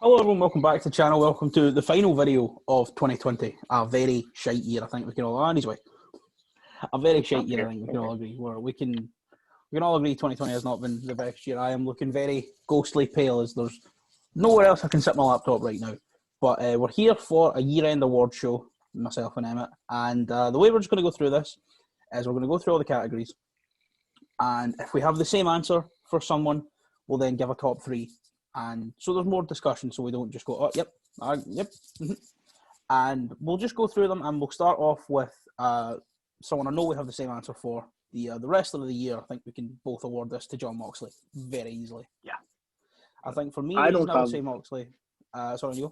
Hello everyone, welcome back to the channel. Welcome to the final video of 2020. A very shite year, I think we can all anyway. A very shite year, I think we can all agree. Where we can all agree 2020 has not been the best year. I am looking very ghostly pale as there's nowhere else I can sit my laptop right now. But we're here for a year-end award show, myself and Emmett. And the way we're just going to go through this is we're going to go through all the categories. And if we have the same answer for someone, we'll then give a top three. And so there's more discussion, so we don't just go, oh, yep. And we'll just go through them, and we'll start off with someone I know we have the same answer for. The rest of the year, I think we can both award this to Jon Moxley very easily. Yeah. I think for me, I would say Moxley. Sorry, you.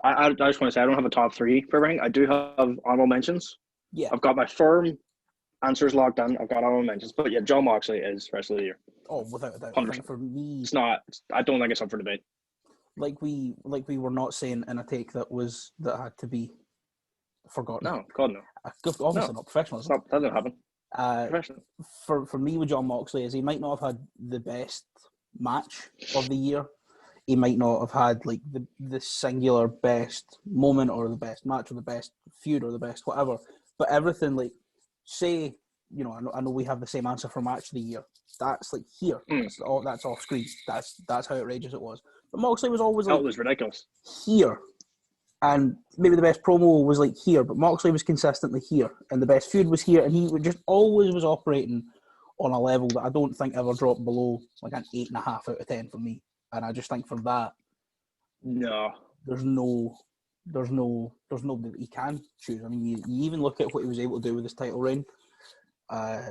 I just want to say I don't have a top three for everything. I do have honorable mentions. Yeah. I've got my firm answers locked in. I've got honorable mentions. But yeah, Jon Moxley is rest of the year. Oh, without a doubt. 100%. I think for me, it's not. I don't think it's up for debate. Like we were not saying in a take that had to be forgotten. No, God no. Obviously not professionalism. That didn't happen. For me with Jon Moxley is he might not have had the best match of the year. He might not have had like the singular best moment or the best match or the best feud or the best whatever. But everything, like, say, you know, I know we have the same answer for match of the year. That's like here. That's off screen. That's how outrageous it was. But Moxley was always like, that was ridiculous. Here. And maybe the best promo was like here, but Moxley was consistently here. And the best feud was here, and he just always was operating on a level that I don't think ever dropped below like an 8.5 out of 10 for me. And I just think for that, there's nobody that he can choose. I mean, you even look at what he was able to do with his title reign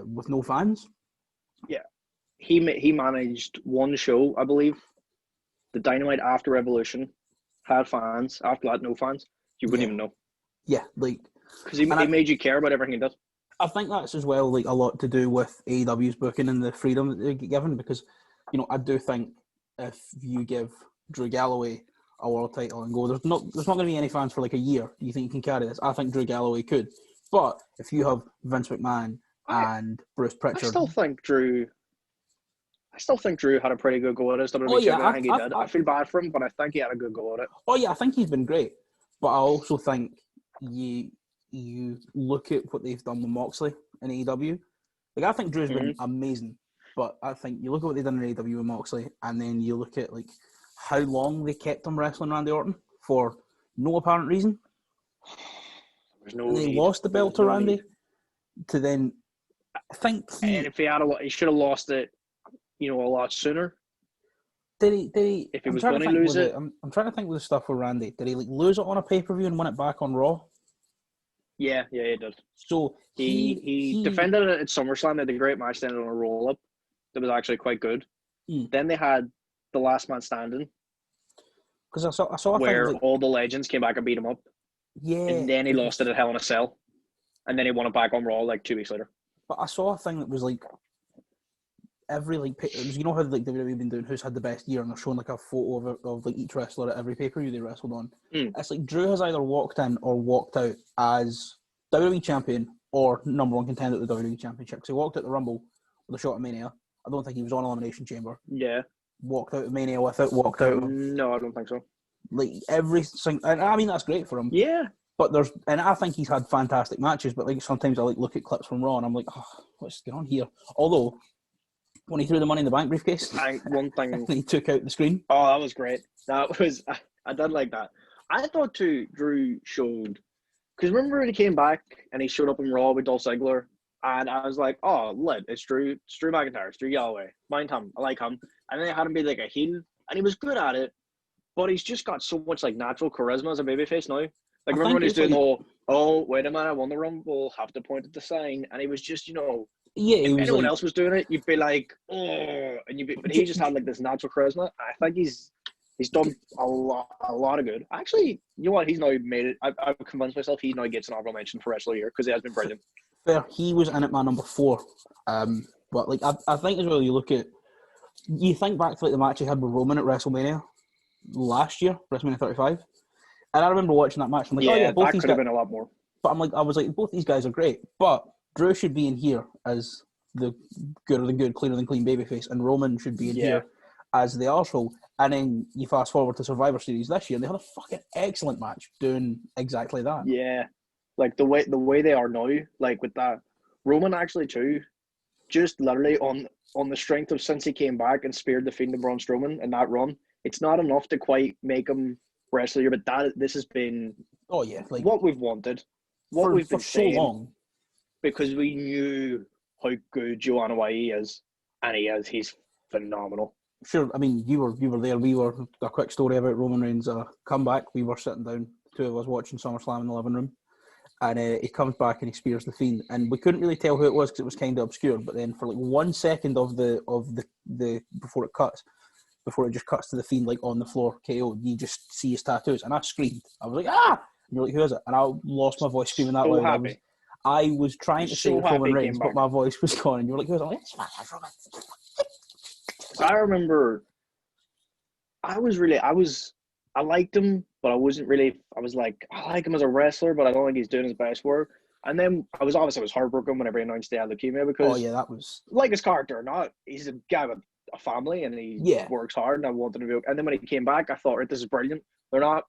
with no fans. Yeah, he managed one show, I believe, the Dynamite after Revolution, had fans. After that, no fans. You wouldn't even know. Yeah, like because he made you care about everything he does. I think that's as well like a lot to do with AEW's booking and the freedom that they get given, because you know I do think if you give Drew Galloway a world title and go, there's not going to be any fans for like a year. Do you think you can carry this? I think Drew Galloway could, but if you have Vince McMahon and Bruce Pritchard, I still think Drew had a pretty good go at it. I think he did. I feel bad for him, but I think he had a good go at it. Oh yeah, I think he's been great, but I also think you look at what they've done with Moxley in AEW. Like I think Drew's been amazing. But I think you look at what they've done in AEW with Moxley, and then you look at like how long they kept him wrestling Randy Orton for no apparent reason. They lost the belt to Randy to then. I think and if he should have lost it, a lot sooner. Did he? If he was going to lose it, I'm trying to think with the stuff with Randy. Did he like lose it on a pay-per-view and win it back on Raw? Yeah, he did. So he defended it at SummerSlam. They had a great match. Then on a roll-up. That was actually quite good. Then they had the Last Man Standing. Because I saw where all the legends came back and beat him up. Yeah. And then he lost it at Hell in a Cell. And then he won it back on Raw like 2 weeks later. But I saw a thing that was like every like you know how like WWE been doing who's had the best year, and they're showing like a photo of like each wrestler at every pay-per-view they wrestled on. It's like Drew has either walked in or walked out as WWE champion or number one contender at the WWE Championship. Because he walked out the Rumble with a shot at Mania. I don't think he was on Elimination Chamber. Yeah. Walked out of Mania with it, walked out. No, I don't think so. Like everything, and I mean that's great for him. Yeah. But I think he's had fantastic matches. But like sometimes I like look at clips from Raw and I'm like, oh, what's going on here? Although when he threw the Money in the Bank briefcase, one thing he took out the screen. Oh, that was great. I did like that. I thought too. Drew showed because remember when he came back and he showed up in Raw with Dolph Ziggler. And I was like, oh, it's Drew McIntyre, it's Drew Galloway. Mind him, I like him. And then they had him be like a heel, and he was good at it, but he's just got so much like natural charisma as a babyface now. Like remember when he's doing wait a minute, I won the Rumble, have to point at the sign, and he was just, if anyone else was doing it, you'd be like, oh, but he just had like this natural charisma. I think he's done a lot of good. Actually, you know what? He's now made it. I've convinced myself he now gets an honorable mention for Wrestler of the Year because he has been brilliant. Fair. He was in at my number 4. But like I think as well, you think back to like the match he had with Roman at WrestleMania last year, WrestleMania 35, and I remember watching that match. I'm like, both that could have been a lot more. But I was like, both these guys are great, but Drew should be in here as the gooder than good, cleaner than clean babyface, and Roman should be in here as the arsehole. And then you fast forward to Survivor Series this year, and they had a fucking excellent match doing exactly that. Yeah, like the way they are now, like with that Roman actually too, just literally on the strength of since he came back and speared the Fiend and Braun Strowman in that run, it's not enough to quite make him wrestler, but this has been Oh yeah, like what we've wanted, what we've been for so saying, long. because we knew how good Joanna Hawaii is, and he's phenomenal. Sure, I mean you were there. We were a quick story about Roman Reigns' comeback. We were sitting down, two of us watching SummerSlam in the living room, and he comes back and he spears the Fiend, and we couldn't really tell who it was because it was kind of obscured. But then for like 1 second of the before it just cuts to the Fiend like on the floor KO, you just see his tattoos, and I screamed. I was like, ah! And you're like, who is it? And I lost my voice screaming that So loud. happy. I was trying to say it was Roman Reigns, but back. my voice was gone, and you were like, who is it? I'm like, it's Roman. I remember I liked him, but I wasn't really. I was like, I like him as a wrestler, but I don't think he's doing his best work. And then I was heartbroken whenever he announced he had leukemia, because Oh yeah, that was like his character or not, he's a guy with a family and he works hard, and I wanted to be. And then when he came back, I thought, right, this is brilliant. They're not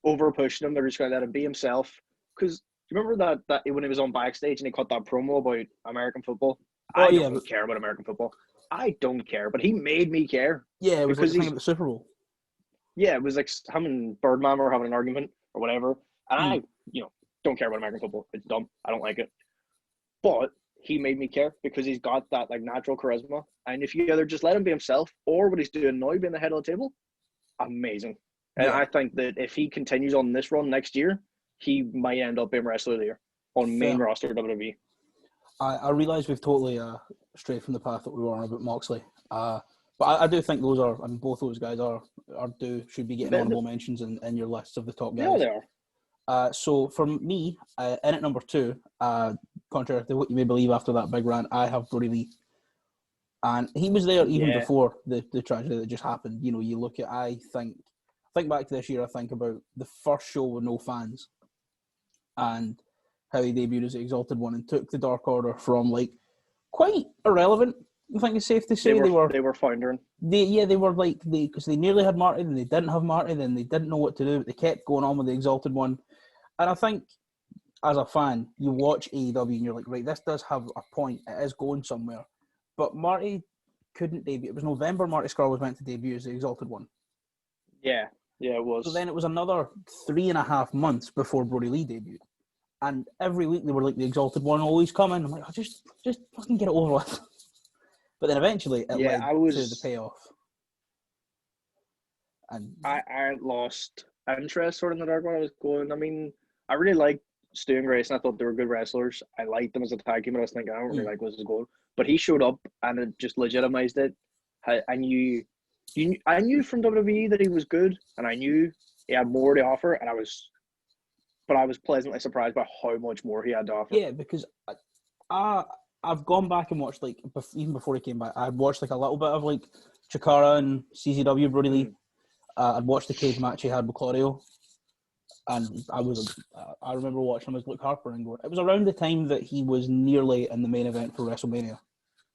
over pushing him; they're just going to let him be himself. Because you remember that when he was on backstage and he cut that promo about American football? I don't care about American football. I don't care, but he made me care. Yeah, it was like the thing about the Super Bowl. Yeah, it was like him and Birdman were having an argument or whatever, and I, don't care about American football. It's dumb. I don't like it. But he made me care because he's got that like natural charisma, and if you either just let him be himself or what he's doing now, being the head of the table, amazing. And I think that if he continues on this run next year, he might end up being wrestler of the year on main roster WWE. I realise we've totally strayed from the path that we were on about Moxley. But I do think those are, I mean, both those guys should be getting honourable mentions in your lists of the top guys. Yeah, they are. So for me, in at number 2, contrary to what you may believe after that big rant, I have Brody Lee. And he was there even before the tragedy that just happened. You know, you look at, I think back to this year, I think about the first show with no fans and how he debuted as the Exalted One and took the Dark Order from like quite irrelevant. I think it's safe to say they were foundering. They were like because they nearly had Marty, then they didn't have Marty, then they didn't know what to do. But they kept going on with the Exalted One, and I think as a fan, you watch AEW and you're like, right, this does have a point. It is going somewhere, but Marty couldn't debut. It was November. Marty Scurll was meant to debut as the Exalted One. Yeah, it was. So then it was another 3.5 months before Brody Lee debuted. And every week they were like, the Exalted One always coming. I'm like, oh, just fucking get it over with. But then eventually it led to the payoff. And I lost interest sort of in the Dark One. I was going, I mean, I really liked Stu and Grayson. I thought they were good wrestlers. I liked them as a tag team, but I was thinking, I don't really like what's going. But he showed up and it just legitimized it. I knew from WWE that he was good, and I knew he had more to offer, and I was pleasantly surprised by how much more he had to offer. Yeah, because I've gone back and watched, like, even before he came back, I'd watched like a little bit of like Chikara and CZW Brody Lee. I'd watched the cage match he had with Claudio, and I remember watching him as Luke Harper and going, it was around the time that he was nearly in the main event for WrestleMania.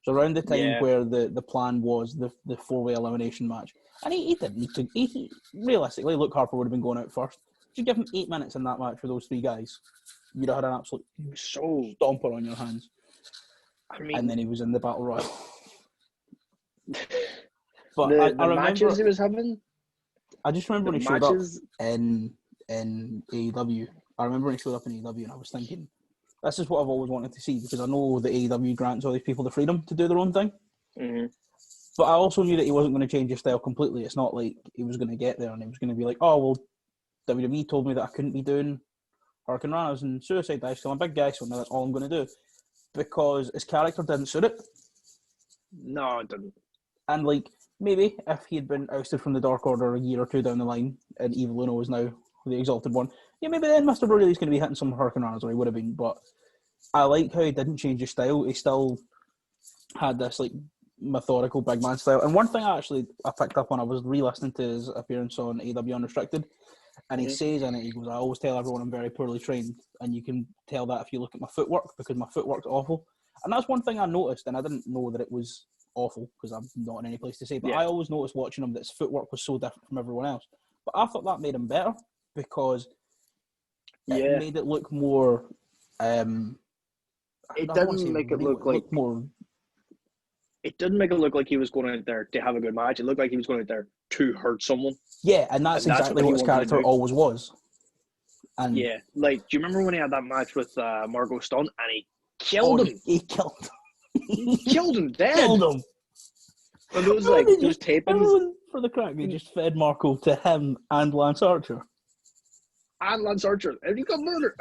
So around the time where the plan was the 4-way elimination match, and he didn't need to. Realistically, Luke Harper would have been going out first. If you give him 8 minutes in that match for those 3 guys, you'd have had an absolute stomper on your hands. I mean, and then he was in the Battle Royal. But I remember matches he was having. I just remember when he showed up in AEW. I remember when he showed up in AEW, and I was thinking, this is what I've always wanted to see, because I know the AEW grants all these people the freedom to do their own thing. Mm-hmm. But I also knew that he wasn't going to change his style completely. It's not like he was going to get there and he was going to be like, oh, well, WWE told me that I couldn't be doing Hurricane Ranas and Suicide Dive, so I'm a big guy, so now that's all I'm going to do. Because his character didn't suit it. No, it didn't. And, like, maybe if he had been ousted from the Dark Order a year or 2 down the line and Evil Uno is now the Exalted One, yeah, maybe then Mr. Brody Lee's going to be hitting some Hurricane Ranas, or he would have been. But I like how he didn't change his style. He still had this, like, methodical big man style. And one thing I picked up on, I was re-listening to his appearance on AEW Unrestricted, and he says in it, he goes, I always tell everyone I'm very poorly trained, and you can tell that if you look at my footwork, because my footwork's awful. And that's one thing I noticed, and I didn't know that it was awful because I'm not in any place to say. But Yeah. I always noticed watching him that his footwork was so different from everyone else. But I thought that made him better because it Yeah. made it look more. It I don't want to say didn't make it real, look like looked more. it didn't make it look like he was going out there to have a good match. It looked like he was going out there to hurt someone. Yeah, and that's And that's exactly what what he his wanted to character do. always was. And Yeah, like, do you remember when he had that match with Margot Stunt and he killed him? He killed He killed him dead. killed him. And those No, they those just- tapings everyone for the crack, they just fed Marco to him and Lance Archer. and Lance Archer, and he got murdered.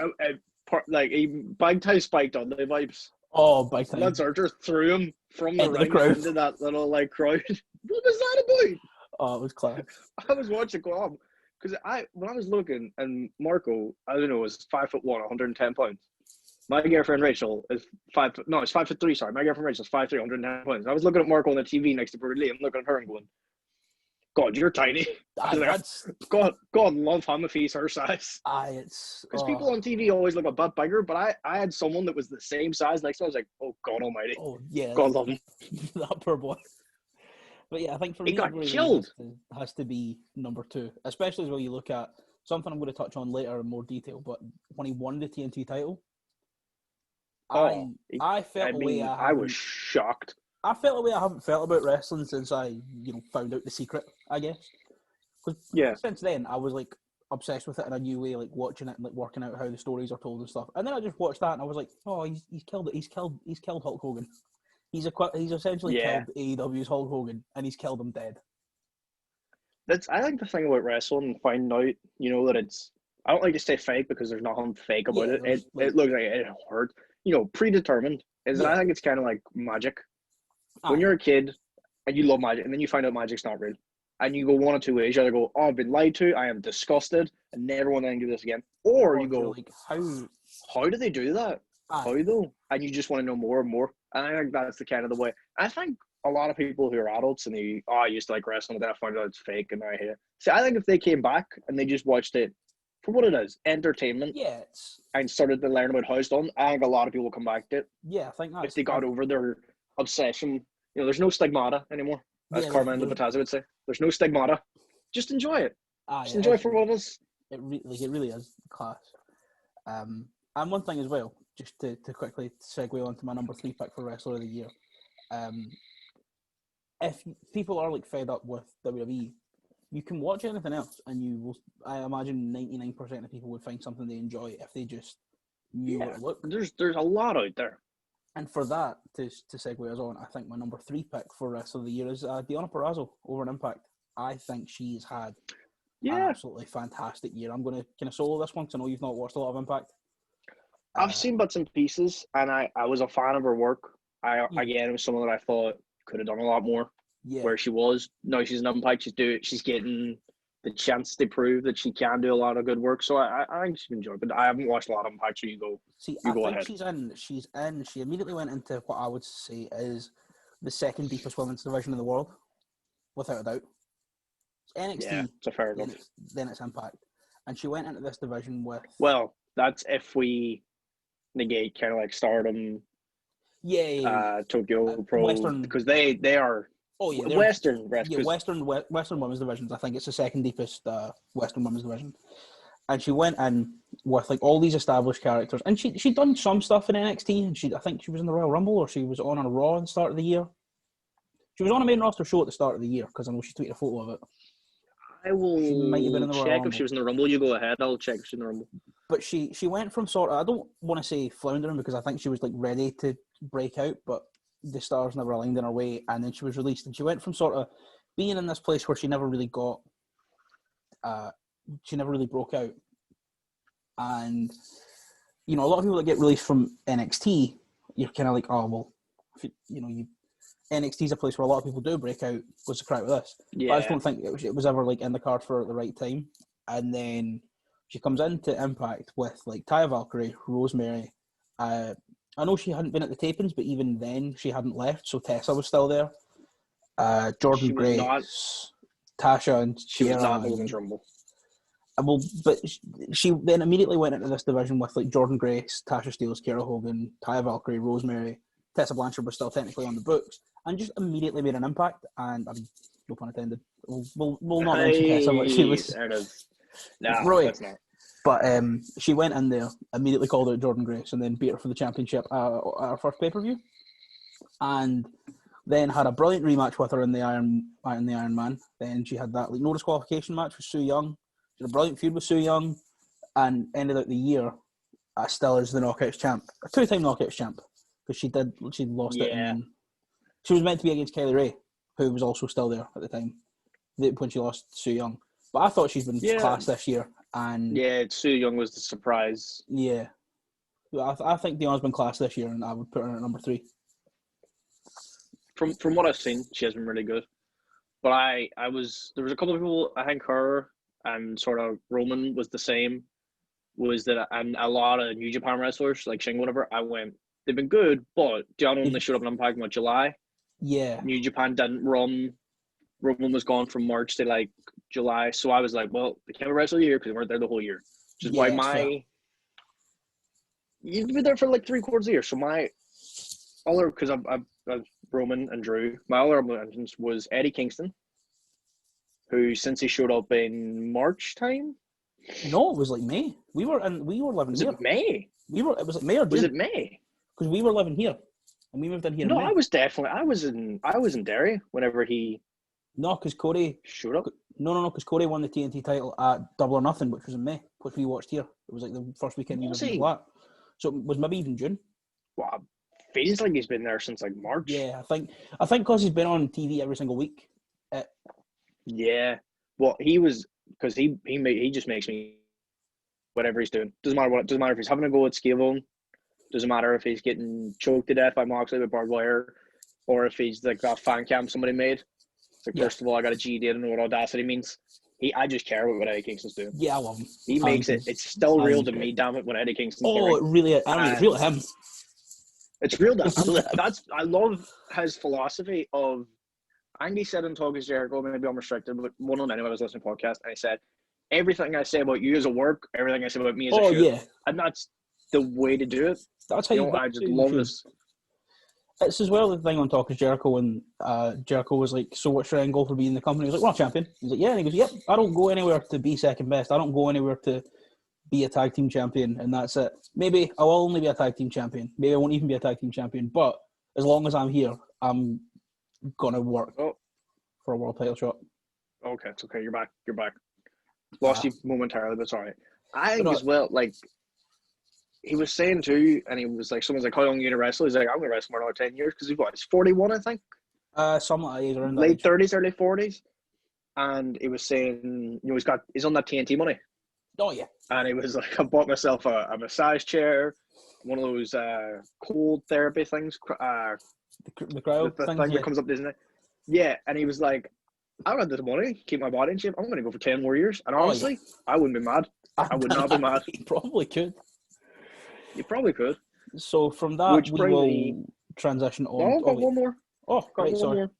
Like he big time spiked on the vibes. Oh, big time. Lance Archer threw him from the Into the ring crowd. into that little like crowd. What was that about? Oh, it was class. I was watching go on because when I was looking and Marco, I don't know, was 5'1", 110 pounds. My girlfriend Rachel is 5'3". Sorry, my girlfriend Rachel is 5'3", 110 pounds. I was looking at Marco on the TV next to Brody Lee and looking at her and going, "God, you're tiny." That's God love him if he's her size. it's Because people on TV always look a bit bigger, but I had someone that was the same size next to me. I was like, "Oh God Almighty, oh yeah, God love him." that poor boy. But yeah, I think for He me, got Brody Lee killed. has to be number 2, especially as well you look at something I'm going to touch on later in more detail. But when he won the TNT title, Oh, I felt a way I was shocked. I felt a way I haven't felt about wrestling since I found out the secret. I guess because Yeah, since then I was like obsessed with it in a new way, like watching it and like working out how the stories are told and stuff. And then I just watched that and I was like, oh, he's killed it. He's killed Hulk Hogan. He's essentially Yeah. killed AEW's Hulk Hogan, and he's killed him dead. I think the thing about wrestling and finding out, that it's. I don't like to say fake because there's nothing fake about Yeah, it. there's, It looks like it hurt. Predetermined. Yeah. I think it's kind of like magic. Aye. When you're a kid and you love magic, and then you find out magic's not real, and you go one of two ways: you either go, "Oh, I've been lied to. I am disgusted, and never want to do this again," or you you're go, like, how? "How do they do that? Aye. How though?" And you just want to know more and more. And I think that's the kind of the way. I think a lot of people who are adults and I used to like wrestling, but then I found out it's fake and I hate it. See, I think if they came back and they just watched it for what it is, entertainment, Yeah, and started to learn about how it's done, I think a lot of people will come back to it I think that's if they got over their obsession. There's no stigmata anymore, as Yeah, Carmen there- Batazza would say. There's no stigmata. Just enjoy it. Aye, Just enjoy it for what it is. it really is class. And one thing as well, just to quickly segue on to my number 3 pick for Wrestler of the Year. If people are like fed up with WWE, you can watch anything else, and you will. I imagine 99% of people would find something they enjoy if they just knew what Yeah, it looked. there's a lot out there. And for that, to segue us on, I think my number 3 pick for Wrestler of the Year is Deonna Purrazzo over in Impact. I think she's had an Yeah, absolutely fantastic year. I'm going to kind of solo this one because I know you've not watched a lot of Impact. I've seen bits and pieces, and I was a fan of her work. Again, it was someone that I thought could have done a lot more. Yeah, Where she was, now she's an Impact. She's getting the chance to prove that she can do a lot of good work. So I think she's enjoyed. But I haven't watched a lot of Impact. So you go. see, You I go think ahead. she's in. She immediately went into what I would say is the second deepest women's division in the world, without a doubt. NXT, Yeah, it's a fair then enough. it's Impact, and she went into this division with Well, that's if we negate kind of like Stardom, yeah, Tokyo Pro, Western- because they are oh yeah, they're- Western wrestling. yeah, Western women's divisions. I think it's the second deepest Western women's division. And she went in with like all these established characters, and she'd done some stuff in NXT, and I think she was in the Royal Rumble, or she was on a Raw at the start of the year. She was on a main roster show at the start of the year because I know she tweeted a photo of it. I will She might have been in the Royal check Rumble. if she was in the Rumble. You go ahead. I'll check if she's in the Rumble. But she went from sort of, I don't want to say floundering because I think she was like ready to break out, but the stars never aligned in her way, and then she was released, and she went from sort of being in this place where she never really got, she never really broke out, and a lot of people that get released from NXT, you're kind of like, oh well, NXT is a place where a lot of people do break out. What's the crack with this? Yeah, But I just don't think it was ever like in the card for her at the right time. And then she comes into Impact with like Taya Valkyrie, Rosemary. I know she hadn't been at the tapings, but even then she hadn't left, so Tessa was still there. Jordan She was Grace, not- Tasha, and she was Kiera not in the and- Women's Rumble. well, but she then immediately went into this division with like Jordan Grace, Tasha Steelz, Kiera Hogan, Taya Valkyrie, Rosemary. Tessa Blanchard was still technically on the books, and just immediately made an impact. And I mean, no pun intended. We'll not mention Tessa, but she was There it is. No, right. that's not. But she went in there, immediately called out Jordan Grace, and then beat her for the championship at our first pay-per-view, and then had a brilliant rematch with her in the Iron Man. Then she had that no disqualification match with Su Yung. She had a brilliant feud with Su Yung, and ended out the year still as the Knockouts champ, a 2-time Knockouts champ, because she lost it, and then she was meant to be against Kelly Ray, who was also still there at the time when she lost Su Yung. But I thought she's been class this year. And Su Yung was the surprise. Yeah. I think Dion's been class this year, and I would put her at number 3. From what I've seen, she has been really good. But there was a couple of people, I think her and sort of Roman was the same, was that, and a lot of New Japan wrestlers, like Shingo, whatever, I went, they've been good, but Dion only showed up in Impact in July. Yeah. New Japan didn't run. Roman was gone from March to like July, so I was like, well, they can't wrestle a year because they weren't there the whole year. Which is why you've been there for like 3/4 of the year. So my other, because I've Roman and Drew, my other mentions was Eddie Kingston, who since he showed up in March time. No, it was like May. We were living was here. It May? It was like May or June. Was it May? Because we were living here, and we moved in here. No, in May. I was in Derry whenever he. No, because Cody showed up. No, because Cody won the TNT title at Double or Nothing, which was in May, which we watched here. It was like the first weekend he was in the flat. So it was maybe even June. Wow, feels like he's been there since like March. Yeah, I think because he's been on TV every single week. Yeah, well, he was, because he just makes me, whatever he's doing, doesn't matter what, doesn't matter if he's having a go at Scavone, doesn't matter if he's getting choked to death by Moxley with barbed wire, or if he's like that fan cam somebody made. It's like, first of all, I got a GD, I don't know what audacity means. I just care about what Eddie Kingston's doing. Yeah, I love him. He makes it. It's still real to me, damn it, when Eddie Kingston's doing. It really is. I mean, it's real to him. It's real to him. I love his philosophy of, I think he said in Talk is Jericho, maybe I'm restricted, but one of them anyway, I was listening to a podcast, and he said, everything I say about you is a work, everything I say about me is a shoot. Yeah. And that's the way to do it. That's how I just love this. It's as well the thing on Talk is Jericho when Jericho was like, so what's your end goal for being in the company? He was like, well, champion. He's like, yeah. And he goes, yep, I don't go anywhere to be second best. I don't go anywhere to be a tag team champion, and that's it. Maybe I will only be a tag team champion. Maybe I won't even be a tag team champion. But as long as I'm here, I'm going to work for a world title shot. Okay, it's okay. You're back. Lost you momentarily, but it's all right. I think as well, like, he was saying too, and he was like, someone's like, how long are you going to wrestle? He's like, I'm going to wrestle for another 10 years, because he's 41, I think? Something like that, around late 30s, early 40s. And he was saying, he's on that TNT money. Oh, yeah. And he was like, I bought myself a massage chair, one of those cold therapy things. The crowd the thing that comes up, isn't it? Yeah, and he was like, I don't have this money, keep my body in shape. I'm going to go for 10 more years. And honestly, I wouldn't be mad. I would not be mad. You probably could. You probably could. So from that, we will transition on. Oh, got one more. Oh, right, sorry. More.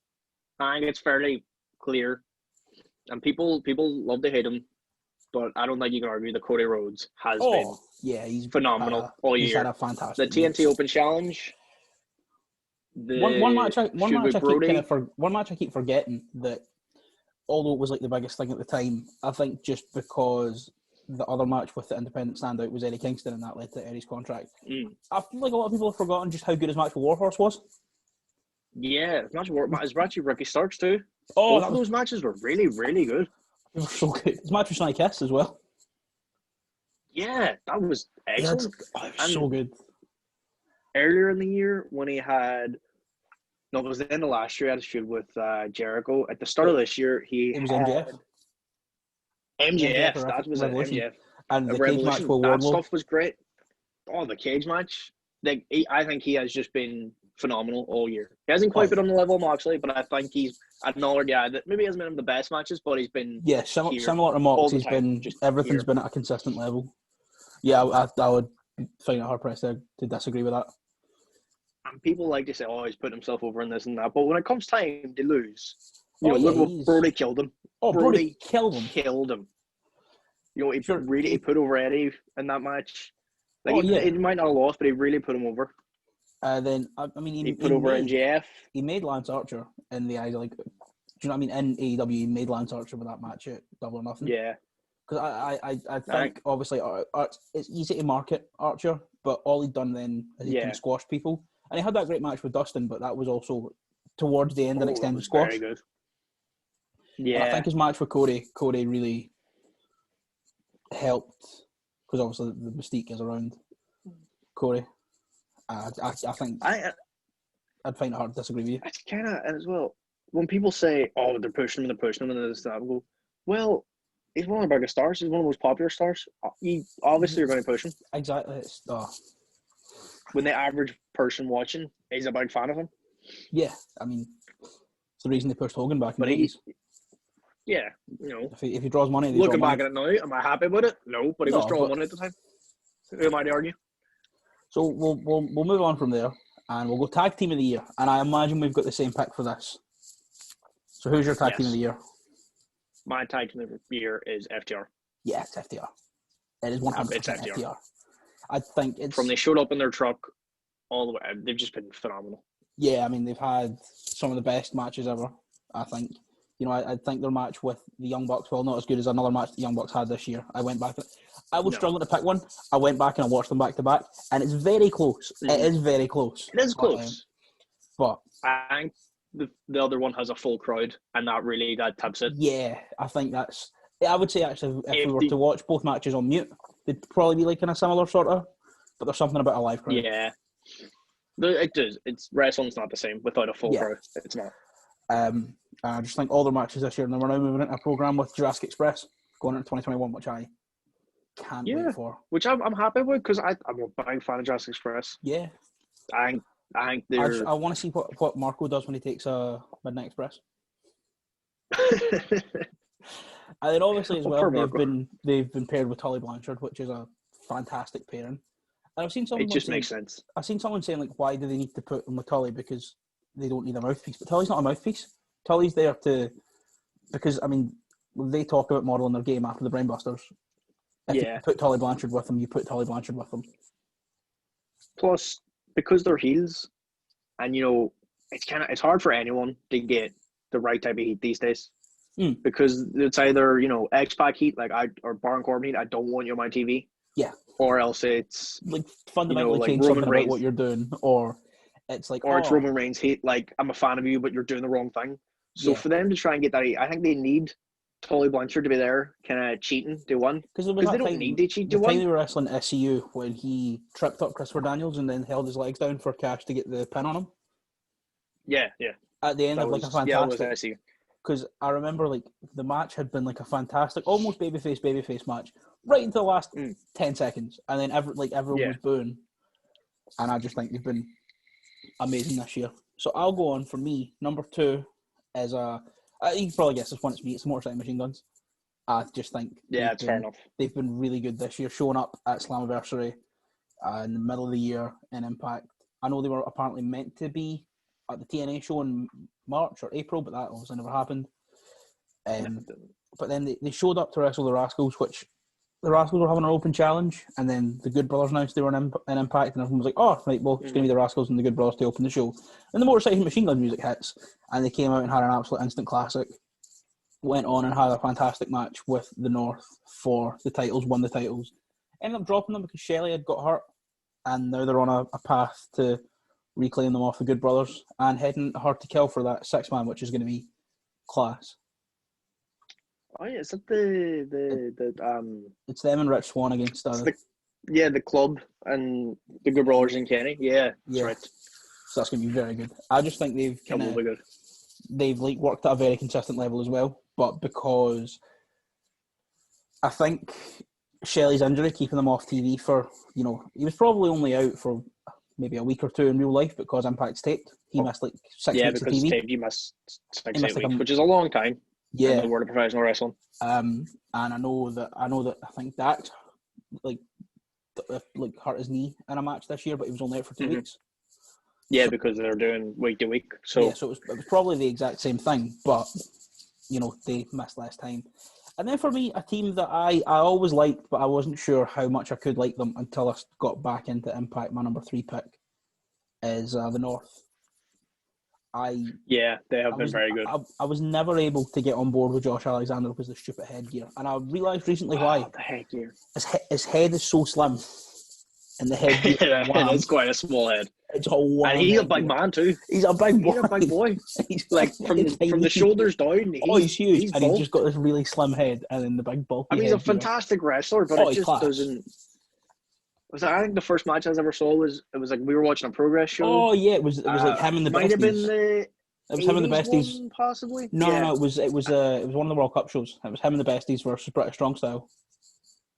I think it's fairly clear. And people love to hate him, but I don't think you can argue that Cody Rhodes has been he's phenomenal all year. He's had a fantastic The TNT Open Challenge. One match I keep forgetting, that although it was like the biggest thing at the time, I think just because the other match with the independent standout was Eddie Kingston, and that led to Eddie's contract. I feel like a lot of people have forgotten just how good his match with Warhorse was. Yeah, his match with Ricky Starks too. Oh, Both of those matches were really, really good. They were so good. His match with Sonny Kiss as well. Yeah, that was excellent. So good. Earlier in the year, when he had, it was the end of last year, he had a feud with Jericho. At the start of this year, it was MJF. MJF, that was it, MJF. And the cage match with Wardlow. That stuff was great. Oh, the cage match. I think he has just been phenomenal all year. He hasn't quite been on the level of Moxley, but I think he's another guy that maybe hasn't been in the best matches, but he's been similar to Mox. He's been everything's been at a consistent level. Yeah, I would find it hard pressed to disagree with that. And people like to say, "Oh, he's put himself over in this and that," but when it comes time to lose, look what Brody killed him. Oh, Brody killed him. He put over Eddie in that match. Like he might not have lost, but he really put him over. Then I mean, He put over MJF. He made Lance Archer in the eyes of, like, do you know what I mean? In AEW, he made Lance Archer with that match at Double or Nothing. Yeah. Because I think obviously it's easy to market Archer, but all he'd done then is he kind of squashed people, and he had that great match with Dustin, but that was also towards the end an extended squash. Very good. Yeah, and I think his match with Cody really helped, because obviously the mystique is around Cody. I think I'd find it hard to disagree with you. It's kind of as well when people say, "Oh, they're pushing him," and this that. I go, well, he's one of the biggest stars. He's one of the most popular stars. You obviously are going to push him. Exactly. When the average person watching is a big fan of him. Yeah, I mean, it's the reason they pushed Hogan back in the 80s. Yeah, you know. If he draws money, looking back at it now, am I happy with it? No, but he was drawing money at the time. Who am I to argue? So we'll move on from there, and we'll go tag team of the year. And I imagine we've got the same pick for this. So who's your tag team of the year? My tag team of the year is FTR. Yeah, it's FTR. It is 100% FTR. I think it's from they showed up in their truck all the way. They've just been phenomenal. Yeah, I mean, they've had some of the best matches ever, I think. You know, I think their match with the Young Bucks, well, not as good as another match the Young Bucks had this year. I went back. I was struggling to pick one. I went back and I watched them back to back, and it's very close. It is very close. It is close. But I think the other one has a full crowd, and that tips it. Yeah, I think that's... I would say, actually, if we were to watch both matches on mute, they'd probably be like in a similar sort of... But there's something about a live crowd. Yeah. It does. Wrestling's not the same without a full crowd. It's not. I just think all their matches this year, and then we're now moving into a program with Jurassic Express going into 2021, which I can't wait for. Which I'm happy with, because I'm a big fan of Jurassic Express. Yeah. I think they're... I want to see what Marco does when he takes a Midnight Express. And then obviously as well, they've been paired with Tully Blanchard, which is a fantastic pairing. And I've seen someone makes sense. I've seen someone saying, like, why do they need to put him with Tully, because they don't need a mouthpiece. But Tully's not a mouthpiece. Tully's there because, I mean, they talk about modelling their game after the Brainbusters. If you put Tully Blanchard with them, you put Tully Blanchard with them. Plus, because they're heels, and, you know, it's hard for anyone to get the right type of heat these days. Because it's either, you know, X-Pac heat, or Baron Corbin heat, I don't want you on my TV. Yeah. Or else it's... like, fundamentally change something about what you're doing, or it's like... Or it's Roman Reigns heat, like, I'm a fan of you, but you're doing the wrong thing. So for them to try and get that, I think they need Tully Blanchard to be there, kind of cheating to one. Because they don't need to cheat to one. The time they were wrestling at SCU, when he tripped up Christopher Daniels and then held his legs down for Cash to get the pin on him. Yeah. At the end of, like, a fantastic... Because I remember, like, the match had been, like, a fantastic, almost babyface match, right until the last 10 seconds. And then everyone was booing. And I just think they've been amazing this year. So I'll go on. For me, number 2 is you can probably guess this one. It's me. It's Motorcycle Machine Guns. I just think it's fair enough. They've been really good this year, showing up at Slammiversary in the middle of the year in Impact. I know they were apparently meant to be at the TNA show in March or April, but that obviously never happened. But then they showed up to wrestle the Rascals, which the Rascals were having an open challenge, and then the Good Brothers announced they were in Impact, and everyone was like, oh, right, well, it's going to be the Rascals and the Good Brothers to open the show. And the Motorcycle Machine Gun music hits, and they came out and had an absolute instant classic. Went on and had a fantastic match with the North for the titles, won the titles. Ended up dropping them because Shelley had got hurt, and now they're on a path to reclaim them off the Good Brothers and heading Hard to Kill for that 6-man, which is going to be class. Oh yeah, is it the It's them and Rich Swann against the club and the Good Brothers and Kenny. Yeah, that's right. So that's going to be very good. I just think they've like worked at a very consistent level as well, but because I think Shelley's injury keeping them off TV for, you know, he was probably only out for maybe a week or two in real life because Impact's taped. He missed like 6 weeks of TV. Yeah, because he missed 6 weeks, which is a long time. Yeah, in the world of professional wrestling. And I know that I think Dax like hurt his knee in a match this year, but he was only out for 2 weeks. Yeah, because they're doing week to week. So it was probably the exact same thing, but you know, they missed less time. And then for me, a team that I always liked, but I wasn't sure how much I could like them until I got back into Impact. My number 3 pick is the North. Yeah, they have been very good. I was never able to get on board with Josh Alexander because of the stupid headgear, and I realised recently why. The headgear. His head is so slim, and the headgear. It is quite a small head. It's a wham. And he's a big man too. He's a big boy. He's a big boy. He's like from the shoulders down. He's huge, and he's just got this really slim head, and then the big bulky. I mean, he's a fantastic wrestler, but it just doesn't. I think the first match I ever saw was like we were watching a Progress show. Oh yeah, it was like him and the might Besties. Have been the it was him and the Besties, one, possibly. No, it was one of the World Cup shows. It was him and the Besties versus British Strong Style.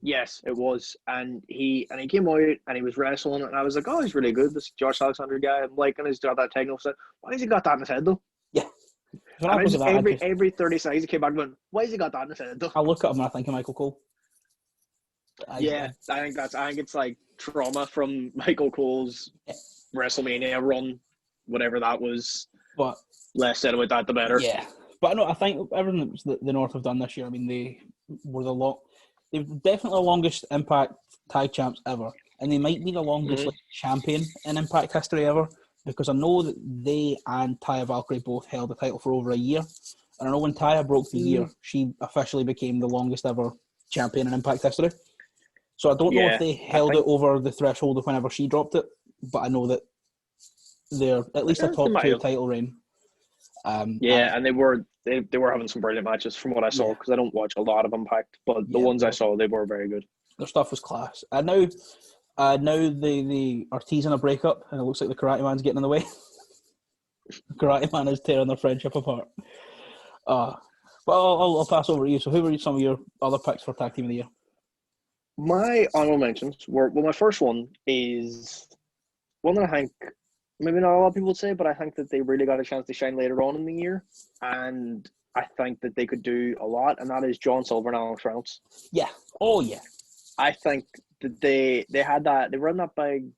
Yes, it was, and he came out and he was wrestling, and I was like, oh, he's really good. This Josh Alexander guy, I'm liking his got that technical set. Why has he got that in his head though? Yeah. Every 30 seconds he came back going, why has he got that in his head though? I look at him and I think of Michael Cole. I think it's like trauma from Michael Cole's WrestleMania run, whatever that was. But less said about that, the better. Yeah, but I think everything that the North have done this year. I mean, they were they're definitely the longest Impact tag champs ever, and they might be the longest champion in Impact history ever. Because I know that they and Taya Valkyrie both held the title for over a year, and I know when Taya broke the year, she officially became the longest ever champion in Impact history. So I don't know if they held it over the threshold of whenever she dropped it, but I know that they're at least a top two title reign. And they were having some brilliant matches from what I saw, because I don't watch a lot of Impact, but the ones I saw, they were very good. Their stuff was class. And now the Ortiz in a breakup, and it looks like the Karate Man's getting in the way. The Karate Man is tearing their friendship apart. But I'll pass over to you. So who were some of your other picks for Tag Team of the Year? My honorable mentions were, my first one is one that I think maybe not a lot of people would say, but I think that they really got a chance to shine later on in the year, and I think that they could do a lot, and that is John Silver and Alex Reynolds. Yeah. Oh, yeah. I think that they had that, they were in that big,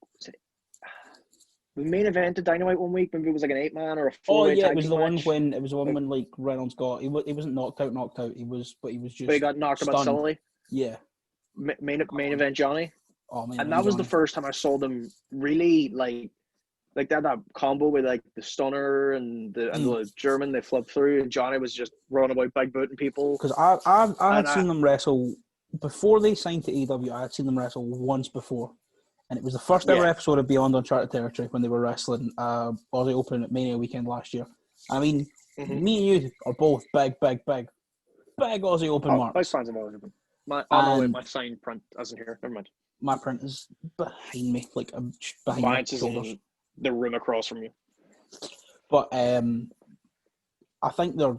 the main event at Dynamite one week, maybe it was like an 8-man or a 4-way. Oh yeah, it was the one when like Reynolds got he wasn't knocked out. He was just. But he got knocked about Sully. Yeah. Main event Johnny. Oh man. And that was the first time I saw them really like they had that combo with like the stunner and the German they flipped through, and Johnny was just running about big booting people. Because I had seen them wrestle before they signed to AEW. I had seen them wrestle once before. And it was the first ever episode of Beyond Uncharted Territory when they were wrestling Aussie Open at Mania weekend last year. I mean, me and you are both big Aussie Open marks. Big fans of Aussie Open. My signed print isn't here. Never mind. My print is behind me, like behind my shoulders. In the room across from you. But I think the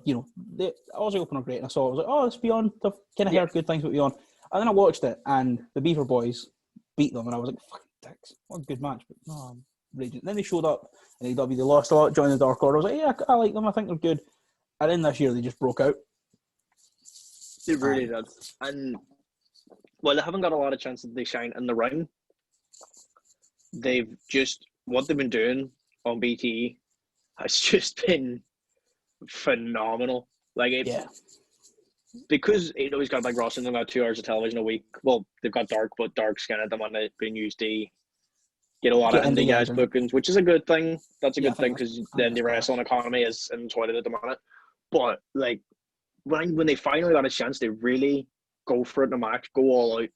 Aussie Open are great, and I was like, oh, it's Beyond. I've kind of heard good things about Beyond, and then I watched it, and the Beaver Boys beat them, and I was like, fucking dicks. What a good match. But no, I'm raging. Then they showed up in AEW, they lost a lot, joined the Dark Order. I was like, yeah, I like them, I think they're good. And then this year they just broke out. They really did. And well, they haven't got a lot of chances they shine in the ring. They've just, what they've been doing on BTE has just been phenomenal. Like because AEW's got like Ross and they've got 2 hours of television a week. Well, they've got Dark, but Dark's kind of the one that's been used to get a lot of indie guys bookings, which is a good thing. That's a good thing, because the indie wrestling economy is in the toilet at the moment. But like when they finally got a chance, they really go for it in a match, go all out,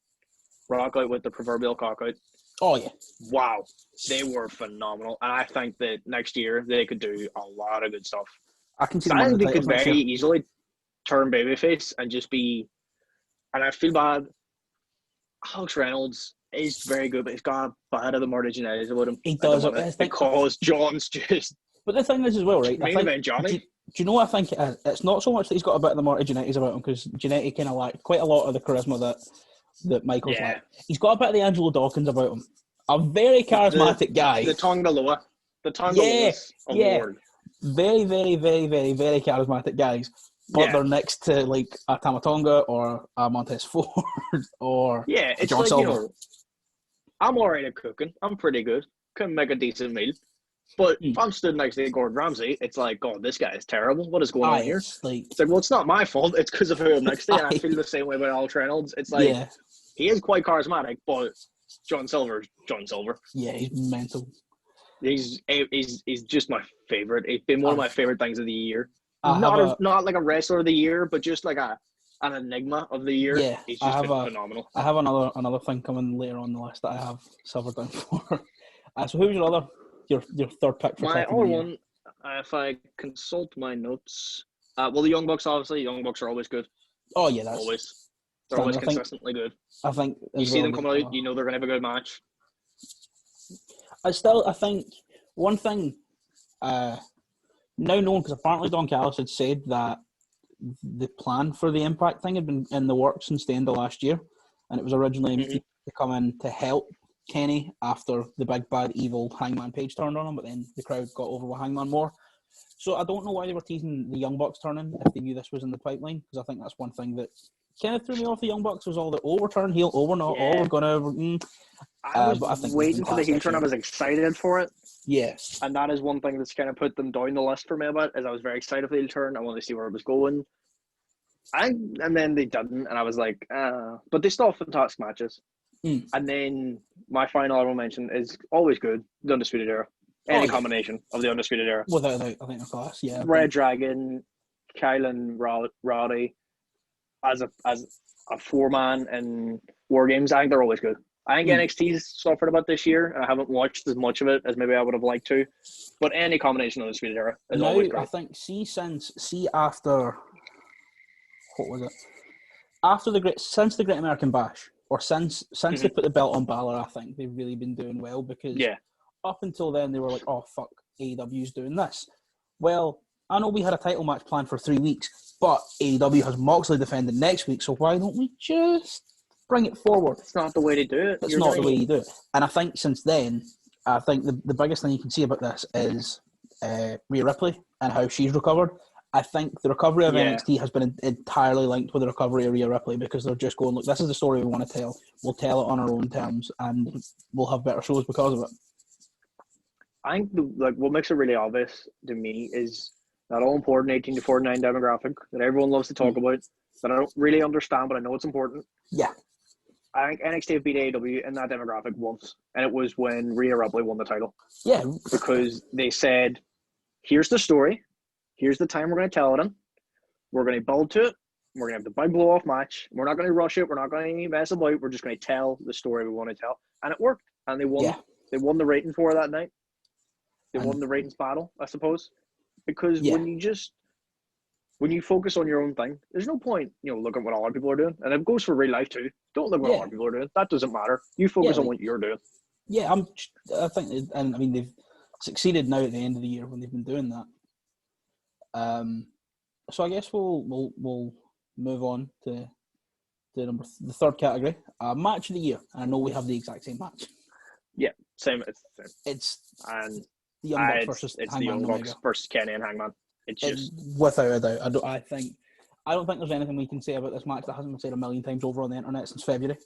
rock out with the proverbial cock out. Oh yeah! Wow, they were phenomenal, and I think that next year they could do a lot of good stuff. I can see. I think they could very easily turn babyface and just be, and I feel bad. Alex Reynolds is very good, but he's got a bit of the more genetics about him. He does, because John's just. But the thing is as well, right? Main event Johnny. Do you know what I think it is? It's not so much that he's got a bit of the more genetics about him, because Jannetty kind of lacked quite a lot of the charisma that Michael's like. He's got a bit of the Angelo Dawkins about him. A very charismatic guy. The Tonga Loa. The Tonga Loas of the world. Very, very, very, very, very charismatic guys. But they're next to like a Tamatonga or a Montez Ford or it's John like, Silver. I'm alright at cooking. I'm pretty good. Can make a decent meal. But if I'm stood next to Gordon Ramsay, it's like, God, this guy is terrible. What is going on here? It's like, well, it's not my fault. It's because of who I'm next to. And I feel the same way about Alex Reynolds. It's like, he is quite charismatic, but John Silver. Yeah, he's mental. He's just my favorite. He's been one of my favorite things of the year. I Not like a wrestler of the year, but just like an enigma of the year. Yeah, He's just been phenomenal. I have another thing coming later on the list that I have silvered down for. So who's your third pick for my taking the other year? one? If I consult my notes, well, the Young Bucks obviously. Young Bucks are always good. Oh yeah, that's Always. They're always consistently good. I think you see them come out, you know they're gonna have a good match. I think one thing, now known because apparently Don Callis had said that the plan for the Impact thing had been in the works since the end of last year, and it was originally to come in to help Kenny after the big bad evil Hangman Page turned on him, but then the crowd got over with Hangman more. So I don't know why they were teasing the Young Bucks turning if they knew this was in the pipeline, because I think that's one thing that kind of threw me off the Young Bucks was all the overturn heel, over not, all we're gonna. I was waiting for the heel turn. I was excited for it. Yes, and that is one thing that's kind of put them down the list for me a bit. Is I was very excited for the heel turn. I wanted to see where it was going. And then they didn't, and I was like, but they still have fantastic matches. And then my final honorable mention is always good, the Undisputed Era. Any combination of the Undisputed Era. Without a doubt, I think the class, yeah. Red Dragon, Kyle and Roddy, as a four-man in War Games, I think they're always good. I think NXT's suffered a bit this year, and I haven't watched as much of it as maybe I would have liked to. But any combination of the Undisputed Era is always great. I think, after... What was it? Since the Great American Bash, or since they put the belt on Balor, I think they've really been doing well, because up until then they were like, oh fuck, AEW's doing this. Well, I know we had a title match planned for 3 weeks, but AEW has Moxley defending next week, so why don't we just bring it forward? It's not the way to do it. It's not the way you do it. And I think since then, I think the biggest thing you can see about this is Rhea Ripley and how she's recovered. I think the recovery of NXT has been entirely linked with the recovery of Rhea Ripley, because they're just going, look, this is the story we want to tell. We'll tell it on our own terms, and we'll have better shows because of it. I think what makes it really obvious to me is that all important 18 to 49 demographic that everyone loves to talk about, that I don't really understand, but I know it's important. Yeah. I think NXT have beat AEW in that demographic once, and it was when Rhea Ripley won the title. Yeah. Because they said, here's the story. Here's the time we're going to tell it in. We're going to build to it. We're going to have the big blow-off match. We're not going to rush it. We're not going to mess about. We're just going to tell the story we want to tell. And it worked. And they won. Yeah. They won the ratings war that night. They won the ratings battle, I suppose. Because when you focus on your own thing, there's no point, looking at what other people are doing. And it goes for real life too. Don't look at what other people are doing. That doesn't matter. You focus on what you're doing. Yeah, I think, and I mean, they've succeeded now at the end of the year when they've been doing that. So I guess we'll move on to the third category, match of the year. And I know we have the exact same match. Yeah, same. It's and the Young Bucks versus it's Hangman the Young Bucks versus Kenny and Hangman. It's just without a doubt. I don't think there's anything we can say about this match that hasn't been said a million times over on the internet since February.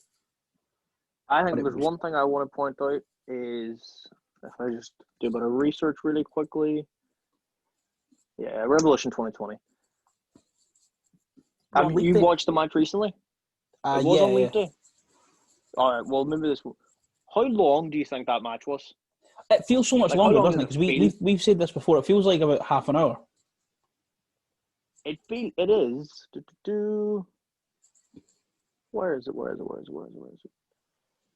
I think there's one thing I want to point out is, if I just do a bit of research really quickly. Yeah, Revolution 2020. Have you watched the match recently? It was on weekday. All right. Well, maybe this. How long do you think that match was? It feels so much longer, doesn't it? Because we've said this before. It feels like about half an hour. It is. Where is it?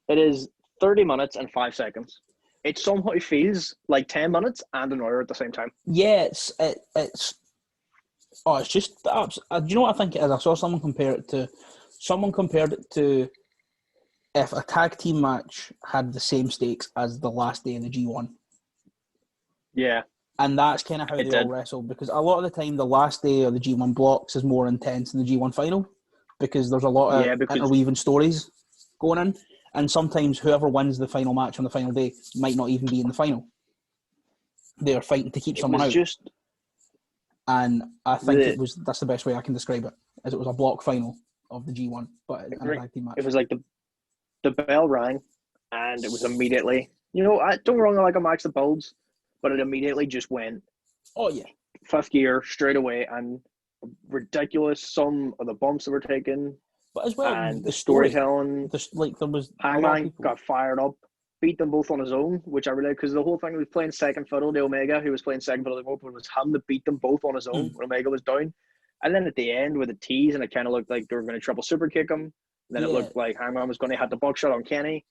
It is 30 minutes and 5 seconds. It somehow feels like 10 minutes and an hour at the same time. Yeah, it's just. Do you know what I think it is? I saw someone compared it to if a tag team match had the same stakes as the last day of the G1. Yeah. And that's kind of how they all wrestle, because a lot of the time the last day of the G1 blocks is more intense than the G1 final, because there's a lot of interweaving stories going in. And sometimes whoever wins the final match on the final day might not even be in the final. They are fighting to keep someone out. And I think that's the best way I can describe it, as it was a block final of the G1, but in a tag team match. It was like the bell rang, and it was immediately, I don't wrong, I like a match that builds, but it immediately just went, fifth gear straight away, and ridiculous. Some of the bumps that were taken. But as well, and the storytelling, there was Hangman got fired up beat them both on his own, which I really, because the whole thing he was playing second fiddle to Omega, who was playing second fiddle to Omega, was him that beat them both on his own when Omega was down. And then at the end with a tease, and it kind of looked like they were going to triple super kick him. Then it looked like Hangman was going to hit the buckshot on Kenny,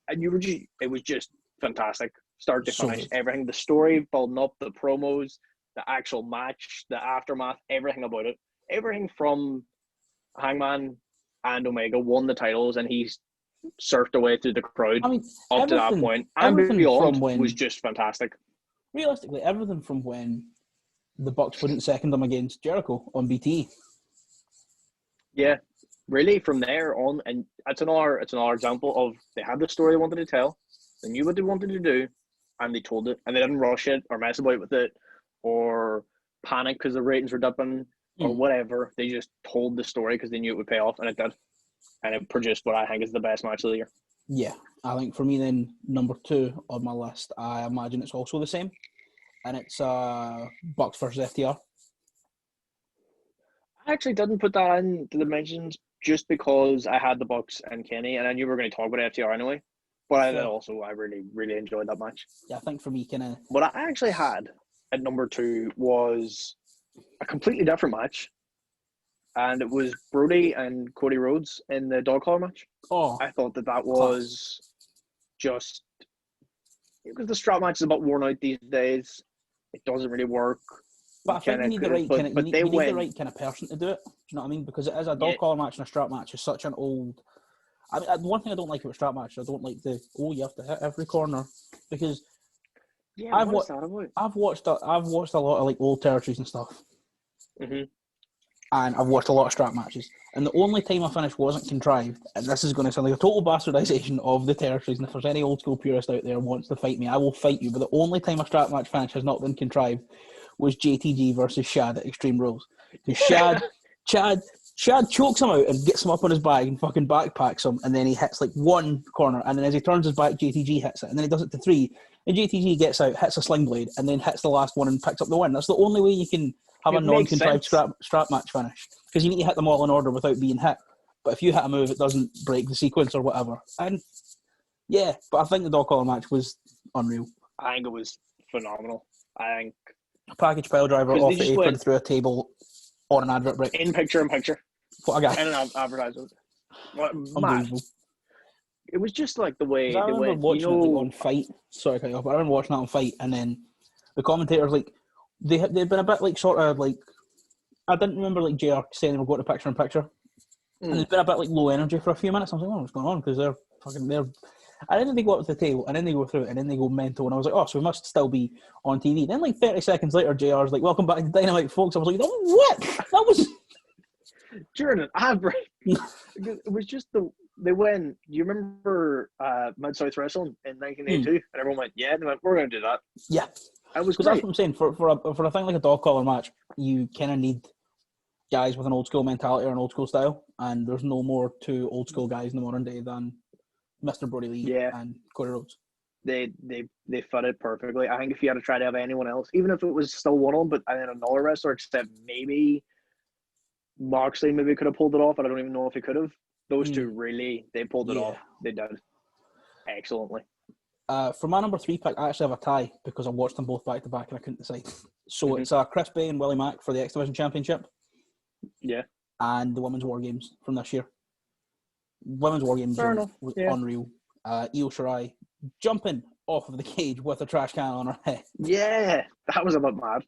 and it was just fantastic, start to finish. Everything, the story building up, the promos, the actual match, the aftermath, everything about it, everything from Hangman and Omega won the titles, and he's surfed away through the crowd up to that point. And beyond was just fantastic. Realistically, everything from when the Bucks wouldn't second him against Jericho on BT. Yeah, really, from there on, and it's another example of they had the story they wanted to tell, they knew what they wanted to do, and they told it, and they didn't rush it or mess about with it or panic because the ratings were dipping or whatever. They just told the story because they knew it would pay off, and it did. And it produced what I think is the best match of the year. Yeah, I think for me then, number 2 on my list, I imagine it's also the same. And it's Bucks versus FTR. I actually didn't put that into the mentions just because I had the Bucks and Kenny, and I knew we were going to talk about FTR anyway. But I really, really enjoyed that match. Yeah, I think for me, kind of... What I actually had at number 2 was a completely different match. And it was Brody and Cody Rhodes in the dog collar match. Oh, I thought that was just... Because the strap match is about worn out these days. It doesn't really work. But I think you need the right kind of the right kind of person to do it. Do you know what I mean? Because it is a dog collar match and a strap match is such an old... I mean, the one thing I don't like about strap match, I don't like you have to hit every corner. Because I've watched a lot of like old territories and stuff. Mm-hmm. And I've watched a lot of strap matches. And the only time I finished wasn't contrived, and this is going to sound like a total bastardization of the territories, and if there's any old school purist out there who wants to fight me, I will fight you, but the only time a strap match finish has not been contrived was JTG versus Shad at Extreme Rules. Because Shad chokes him out and gets him up on his bag and fucking backpacks him, and then he hits like one corner, and then as he turns his back, JTG hits it, and then he does it to 3, and JTG gets out, hits a sling blade, and then hits the last one and picks up the win. That's the only way you can have a non-contrived strap match finish, because you need to hit them all in order without being hit. But if you hit a move, it doesn't break the sequence or whatever. And yeah, but I think the dog collar match was unreal. I think it was phenomenal. I think a package pile driver off the apron through a table on an advert break. In picture. What a guy. And an advertisement. Unbelievable. It was just like the way I remember watching it on Fight. Sorry, I remember watching that on Fight, and then the commentators like they'd been a bit like sort of like, I didn't remember like JR saying they were going to picture in picture, and they'd been a bit like low energy for a few minutes. I was like, oh, what's going on? Because they're. And then they go up to the table, and then they go through it, and then they go mental, and I was like, oh, so we must still be on TV. Then like 30 seconds later, JR's like, welcome back to Dynamite, folks. I was like, oh, what? That was during an ad break. It was just they went. You remember Mid-South Wrestling in 1982, and everyone went, yeah, and they went, we're going to do that. Yeah. It was because that's what I'm saying. For a thing like a dog collar match, you kind of need guys with an old school mentality or an old school style, and there's no more 2 old school guys in the modern day than Mr. Brody Lee and Cody Rhodes. They fit it perfectly. I think if you had to try to have anyone else, even if it was still one on, but then another wrestler, except maybe Moxley maybe could have pulled it off, and I don't even know if he could have. Those 2 really, they pulled it off. They did excellently. For my number 3 pick, I actually have a tie because I watched them both back to back and I couldn't decide. So it's Chris Bay and Willie Mack for the X Division Championship. Yeah. And the Women's War Games from this year. Women's War Games was unreal. Io Shirai jumping off of the cage with a trash can on her head. Yeah, that was a bit mad.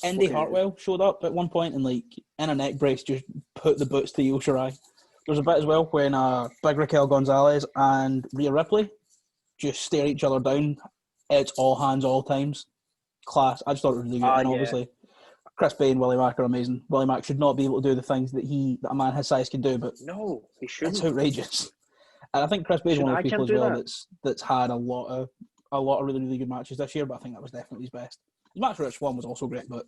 Indy Hartwell showed up at one point and like in a neck brace just put the boots to Io Shirai. There's a bit as well when Big Raquel Gonzalez and Rhea Ripley just stare each other down. It's all hands, all times. Class. I just thought it was really good. And obviously, Chris Bay and Willie Mack are amazing. Willie Mack should not be able to do the things that a man his size can do, but no, he shouldn't. It's outrageous. And I think Chris Bay is one of the people as well that's had a lot of really, really good matches this year, but I think that was definitely his best. His match for Rich Swann was also great, but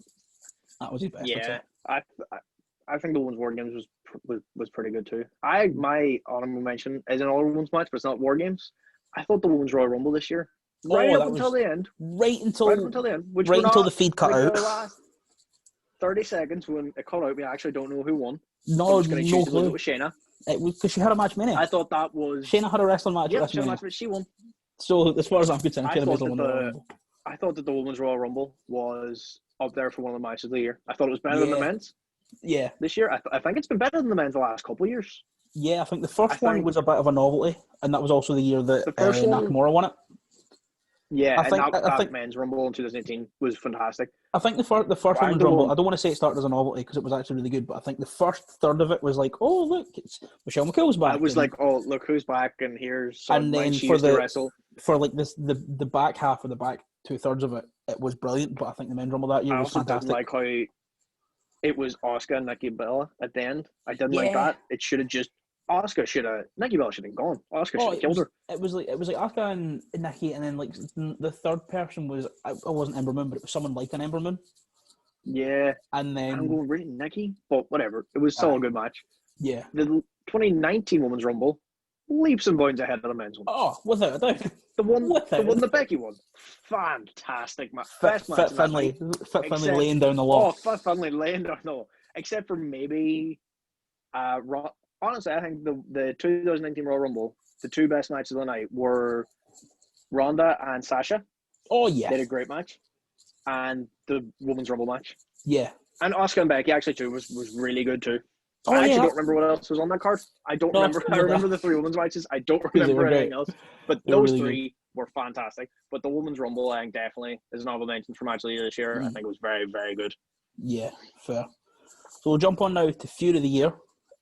that was his best. Yeah, I think the Women's War Games was pretty good too. My honorable mention is another women's match, but it's not War Games. I thought the Women's Royal Rumble this year, right until the end, right until the end, right until the feed cut out. The last 30 seconds when it cut out, we actually don't know who won. No, no clue. It was Shayna. It was because she had a match mania. I thought that was. Shayna had a wrestling match Yep, at WrestleMania. but she won. So as far as I'm concerned, I Shayna thought Baszler that won the Royal Rumble. I thought that the Women's Royal Rumble was up there for one of the matches of the year. I thought it was better than the men's. Yeah. This year, I think it's been better than the men's the last couple of years. Yeah, I think the first one was a bit of a novelty, and that was also the year that Nakamura won it. Yeah, I think that men's Rumble in 2018 was fantastic. I think the first Women's Rumble, I don't want to say it started as a novelty because it was actually really good, but I think the first third of it was like, oh, look, it's Michelle McCool's back. It was like, oh, look who's back, and here's some and then for like the back half of the back 2/3 of it, it was brilliant, but I think the men's Rumble that year was fantastic. I also didn't like how it was Asuka and Nikki Bella at the end. I didn't like that. It should have just Nikki Bella should have gone. Asuka should have killed her. It was like Asuka and Nikki, and then like the third person was I wasn't Ember Moon, but it was someone like an Ember Moon. Yeah, and then I'm going really Nikki, but whatever. It was still a good match. Yeah, the 2019 Women's Rumble, leaps and bounds ahead of the men's one. Oh, without a doubt. The one that Becky won, fantastic match. Best match. Fit Finlay laying down the law. Oh, Fit Finlay laying down the law. Except for maybe, honestly, I think the 2019 Royal Rumble, the two best matches of the night were Ronda and Sasha. Oh yeah, they had a great match, and the Women's Rumble match. Yeah, and Asuka and Becky actually too was really good too. I actually don't remember what else was on that card. I remember. I remember the three women's matches. I don't remember anything else. But those really three were fantastic. But the Women's Rumble, I think, definitely is an honorable mention for match of the year this year. I think it was very, very good. Yeah, fair. So we'll jump on now to Feud of the Year.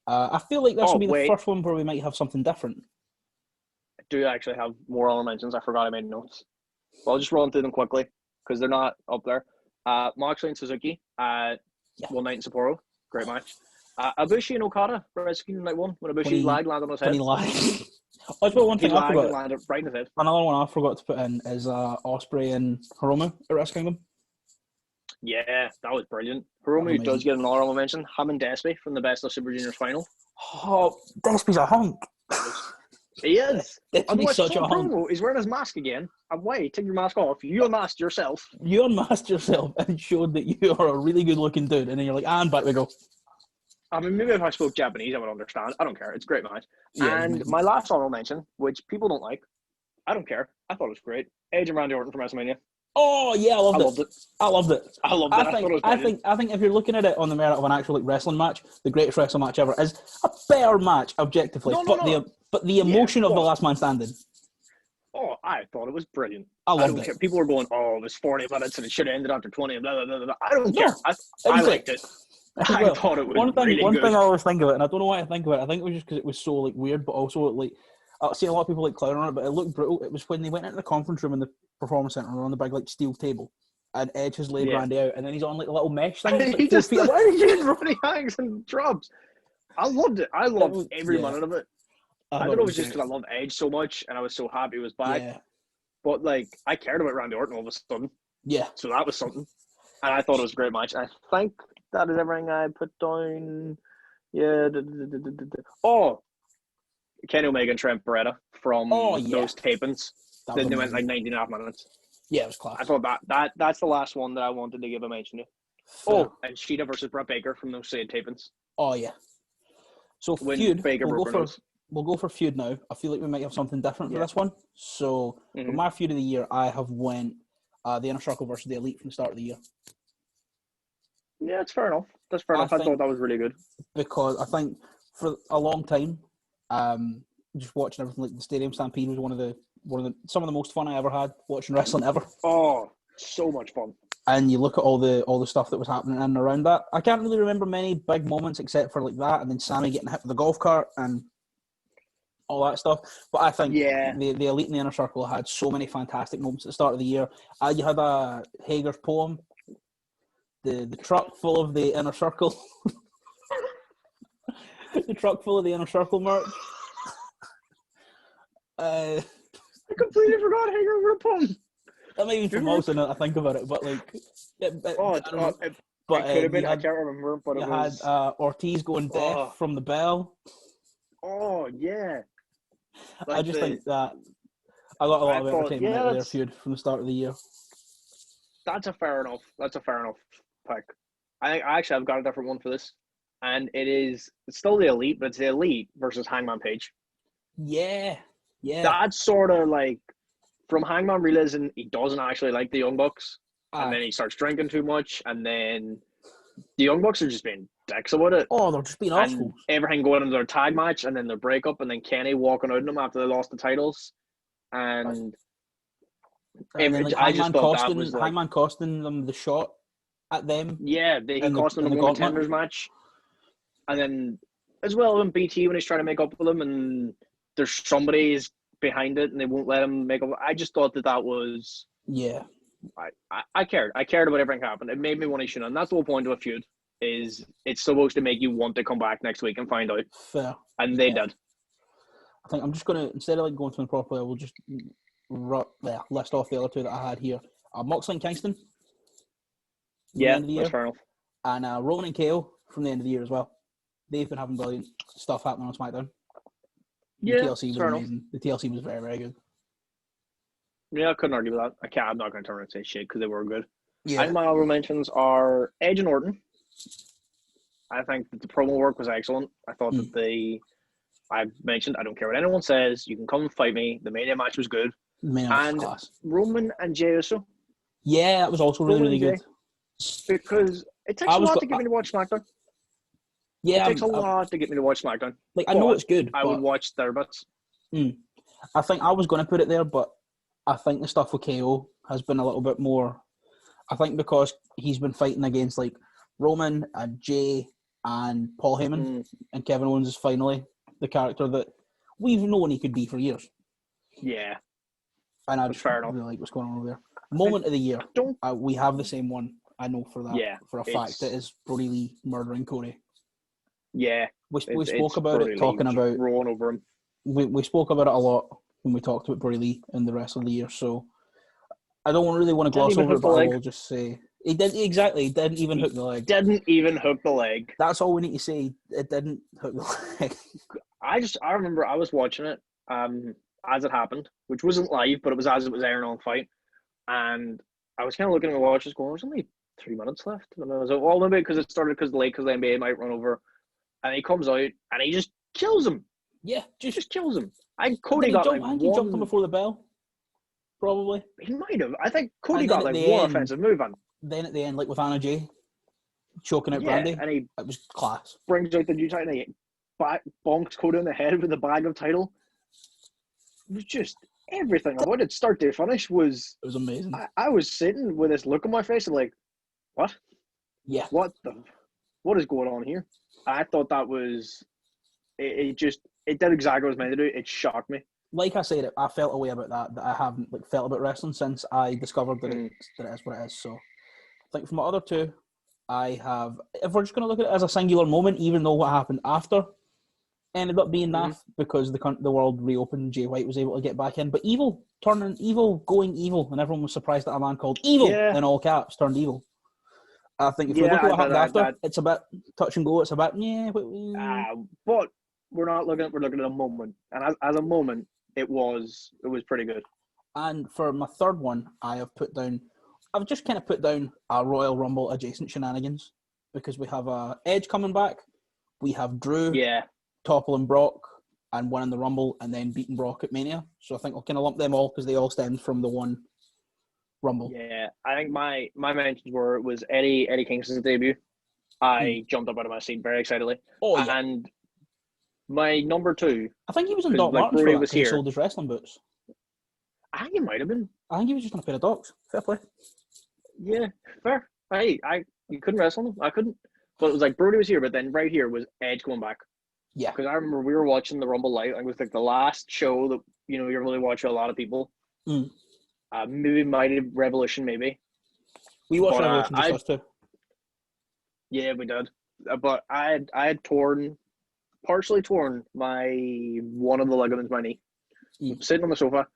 I feel like this will be the first one where we might have something different. I do actually have more honorable mentions. I forgot I made notes. But I'll just run through them quickly because they're not up there. Moxley and Suzuki at One Night in Sapporo. Great match. Ibushi and Okada for Wrestling Night 1 when Ibushi landed on his head. That's one thing I forgot. Landed right in his head. Another one I forgot to put in is Ospreay and Hiromu at Wrestle Kingdom. Yeah, that was brilliant. Hiromu does get an honorable mention. Him and Despy from the Best of Super Juniors final. Oh, Despy's a hunk. He is. He's such a hunk. He's wearing his mask again. And wait, take your mask off. You unmasked yourself. You unmasked yourself and showed that you are a really good looking dude. And then you're like, and back we go. I mean, maybe if I spoke Japanese, I would understand. I don't care. It's a great match. Yeah, and my last honorable mention, which people don't like, I don't care. I thought it was great. Edge and Randy Orton from WrestleMania. Oh yeah, I loved it. I loved it. I think if you're looking at it on the merit of an actual wrestling match, the greatest wrestling match ever is a better match objectively. But the emotion of the last man standing. Oh, I thought it was brilliant. I loved it. People were going, "Oh, it was 40 minutes and it should have ended after 20." Blah blah blah blah. I don't care. I liked it. I thought it was one thing I always think of it, and I don't know why I think of it. I think it was just because it was so weird, but also I see a lot of people clown on it, but it looked brutal. It was when they went into the conference room in the Performance Center on the big steel table, and Edge has laid Randy out, and then he's on a little mesh thing. He just running hangs and drops. I loved it. I loved every minute of it. I don't know if it was just because I love Edge so much, and I was so happy he was back. Yeah. But I cared about Randy Orton all of a sudden. Yeah. So that was something, and I thought it was a great match. I think that is everything I put down. Yeah. Oh, Kenny Omega and Trent Beretta from those tapings. Then they went 19.5 minutes. Yeah, it was class. I thought that's the last one that I wanted to give a mention to. Fair. Oh, and Sheeta versus Britt Baker from those same tapings. Oh yeah. So feud. We'll go for feud now. I feel like we might have something different for this one. So for my feud of the year, I have went the Inner Circle versus the Elite from the start of the year. Yeah, it's fair enough. That's fair enough. I thought that was really good. Because I think for a long time, just watching everything, like the Stadium Stampede was one of the some of the most fun I ever had watching wrestling ever. Oh, so much fun. And you look at all the stuff that was happening in and around that. I can't really remember many big moments except for that, and then Sammy getting hit with the golf cart and all that stuff. But I think the Elite and the Inner Circle had so many fantastic moments at the start of the year. You had Hager's poem, the truck full of the Inner Circle, the truck full of the Inner Circle merch. I completely forgot Hager wrote a poem. That might be from also now that I think about it, but it could have been. I can't remember, but it was. Had Ortiz going deaf from the bell. Oh yeah. I just think that I got a lot of entertainment out of their feud from the start of the year. That's a fair enough pick. I actually I've got a different one for this. and it's still the Elite, but it's the Elite versus Hangman Page. Yeah. That's sort of like from Hangman realizing he doesn't actually like the Young Bucks, and then he starts drinking too much, and then the Young Bucks are just being dicks about it. Oh, they're just being and arseholes. everything going into their tag match, and then their breakup, and then Kenny walking out on them after they lost the titles, and then, like, I just thought that was like Hangman costing them the shot at them. Yeah, he cost them a no contenders match, and then as well when BT when he's trying to make up with them, and there's somebody's behind it, and they won't let him make up. I just thought that was I cared. I cared about everything happened. It made me want to tune in. And that's the whole point of a feud. Is it's supposed to make you want to come back next week and find out. Fair. And they did. I think I'm just gonna, instead of like going through them properly, I will just list off the other two that I had here. Moxley and Kingston. Yeah, that's fair enough. And Roman and KO from the end of the year as well. They've been having brilliant stuff happening on SmackDown. The TLC was amazing. The TLC was very, very good. Yeah, I couldn't argue with that. I'm not going to turn around and say shit because they were good. Yeah. And my honorable mentions are Edge and Orton. I think that the promo work was excellent. I thought that I mentioned, I don't care what anyone says, you can come and fight me. The Mania match was good. And class. Roman and Jey Uso. Yeah, that was also really, really good. Because it takes a lot to get me to watch SmackDown. Yeah, it takes a lot to get me to watch SmackDown. Like, I know it's good. I would watch their bits. I think I was going to put it there, but I think the stuff with KO has been a little bit more. I think because he's been fighting against like Roman and Jey and Paul Heyman, and Kevin Owens is finally the character that we've known he could be for years. Yeah. And I just really like what's going on over there. Moment of the year. We have the same one. I know for that. Yeah, for a fact. That is Brody Lee murdering Cody. Yeah. We spoke about it, talking about rolling over him. We spoke about it a lot when we talked about Brody Lee in the rest of the year. So I don't really want to gloss over it, but I will just say he didn't even hook the leg. Didn't even hook the leg. That's all we need to say. It didn't hook the leg. I remember I was watching it as it happened, which wasn't live, but it was as it was airing on Fight, and I was kind of looking at my watch, just going, "There's only 3 minutes left," and I was like, "Well, maybe because it started because the NBA might run over," and he comes out and he just kills him. Yeah, just kills him. Cody got like I think he jumped him before the bell. Probably. He might have. I think Cody got like one offensive move on. Then at the end, like with Anna Jay, choking out Brandy, and it was class. Brings out the new title and he bonks Cody in the head with the bag of title. It was just everything about it, start to finish, was... It was amazing. I was sitting with this look on my face and like, what? Yeah. What is going on here? I thought that was... It did exactly what it was meant to do. It shocked me. Like I said, I felt a way about that I haven't felt about wrestling since I discovered that it is what it is. So I think from my other two, I have, if we're just going to look at it as a singular moment, even though what happened after ended up being naff because the world reopened, Jay White was able to get back in. But going evil, and everyone was surprised that a man called Evil in all caps turned evil. I think if we look at what happened after, it's a bit touch and go. It's a bit but we're looking at a moment, and as a moment, it was pretty good. And for my third one, I've just kind of put down a Royal Rumble adjacent shenanigans because we have Edge coming back, we have Drew toppling Brock and winning the Rumble and then beating Brock at Mania. So I think I'll kind of lump them all because they all stemmed from the one Rumble. Yeah, I think my mentions was Eddie Kingston's debut. I jumped up out of my seat very excitedly. Oh yeah. And my number two, I think he was in Doc Martens for that because he sold his wrestling boots. I think he might have been. I think he was just on a pair of Docs. Fair play. Yeah, fair. You couldn't wrestle him. I couldn't. But it was like Brody was here, but then right here was Edge coming back. Yeah. Because I remember we were watching the Rumble live. It was like the last show that you're really watching a lot of people. Maybe Mighty Revolution, maybe. We watched Revolution just us too. Yeah, we did. But I had partially torn one of the ligaments in my knee. Sitting on the sofa,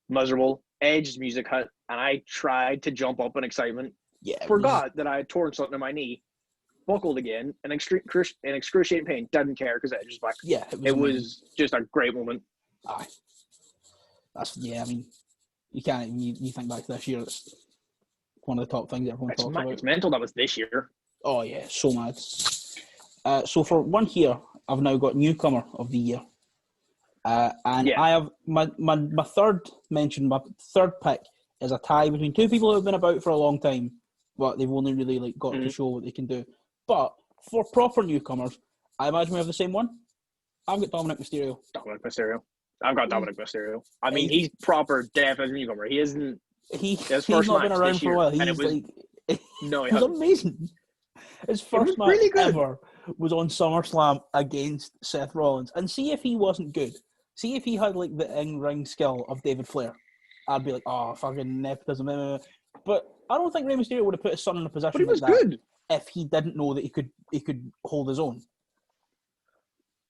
miserable. Edge's music hit, and I tried to jump up in excitement. Yeah, forgot that I had torn something in my knee, buckled again, in excruciating pain. Didn't care because Edge was back. Yeah, it was just a great moment. Aye, I mean, you can't. You think back to this year, it's one of the top things everyone talks about. It's mental that was this year. Oh yeah, so mad. So for one here, I've now got newcomer of the year. And Yeah. I have my third mention, my third pick is a tie between two people who have been about for a long time, but they've only really like got to show what they can do. But for proper newcomers, I imagine we have the same one. I've got Dominic Mysterio. Dominic Mysterio. I've got Dominic Mysterio. I mean, he's proper definite newcomer. He isn't. He's first not been match around this for a year, while. and it He's was- like, No, he he was hasn't. amazing. His first match really good. ever was on SummerSlam against Seth Rollins, and see if he wasn't good. See if he had like the in-ring skill of David Flair. I'd be like, oh, fucking nepotism. But I don't think Rey Mysterio would have put his son in a position But he was like that good. if he didn't know that he could hold his own.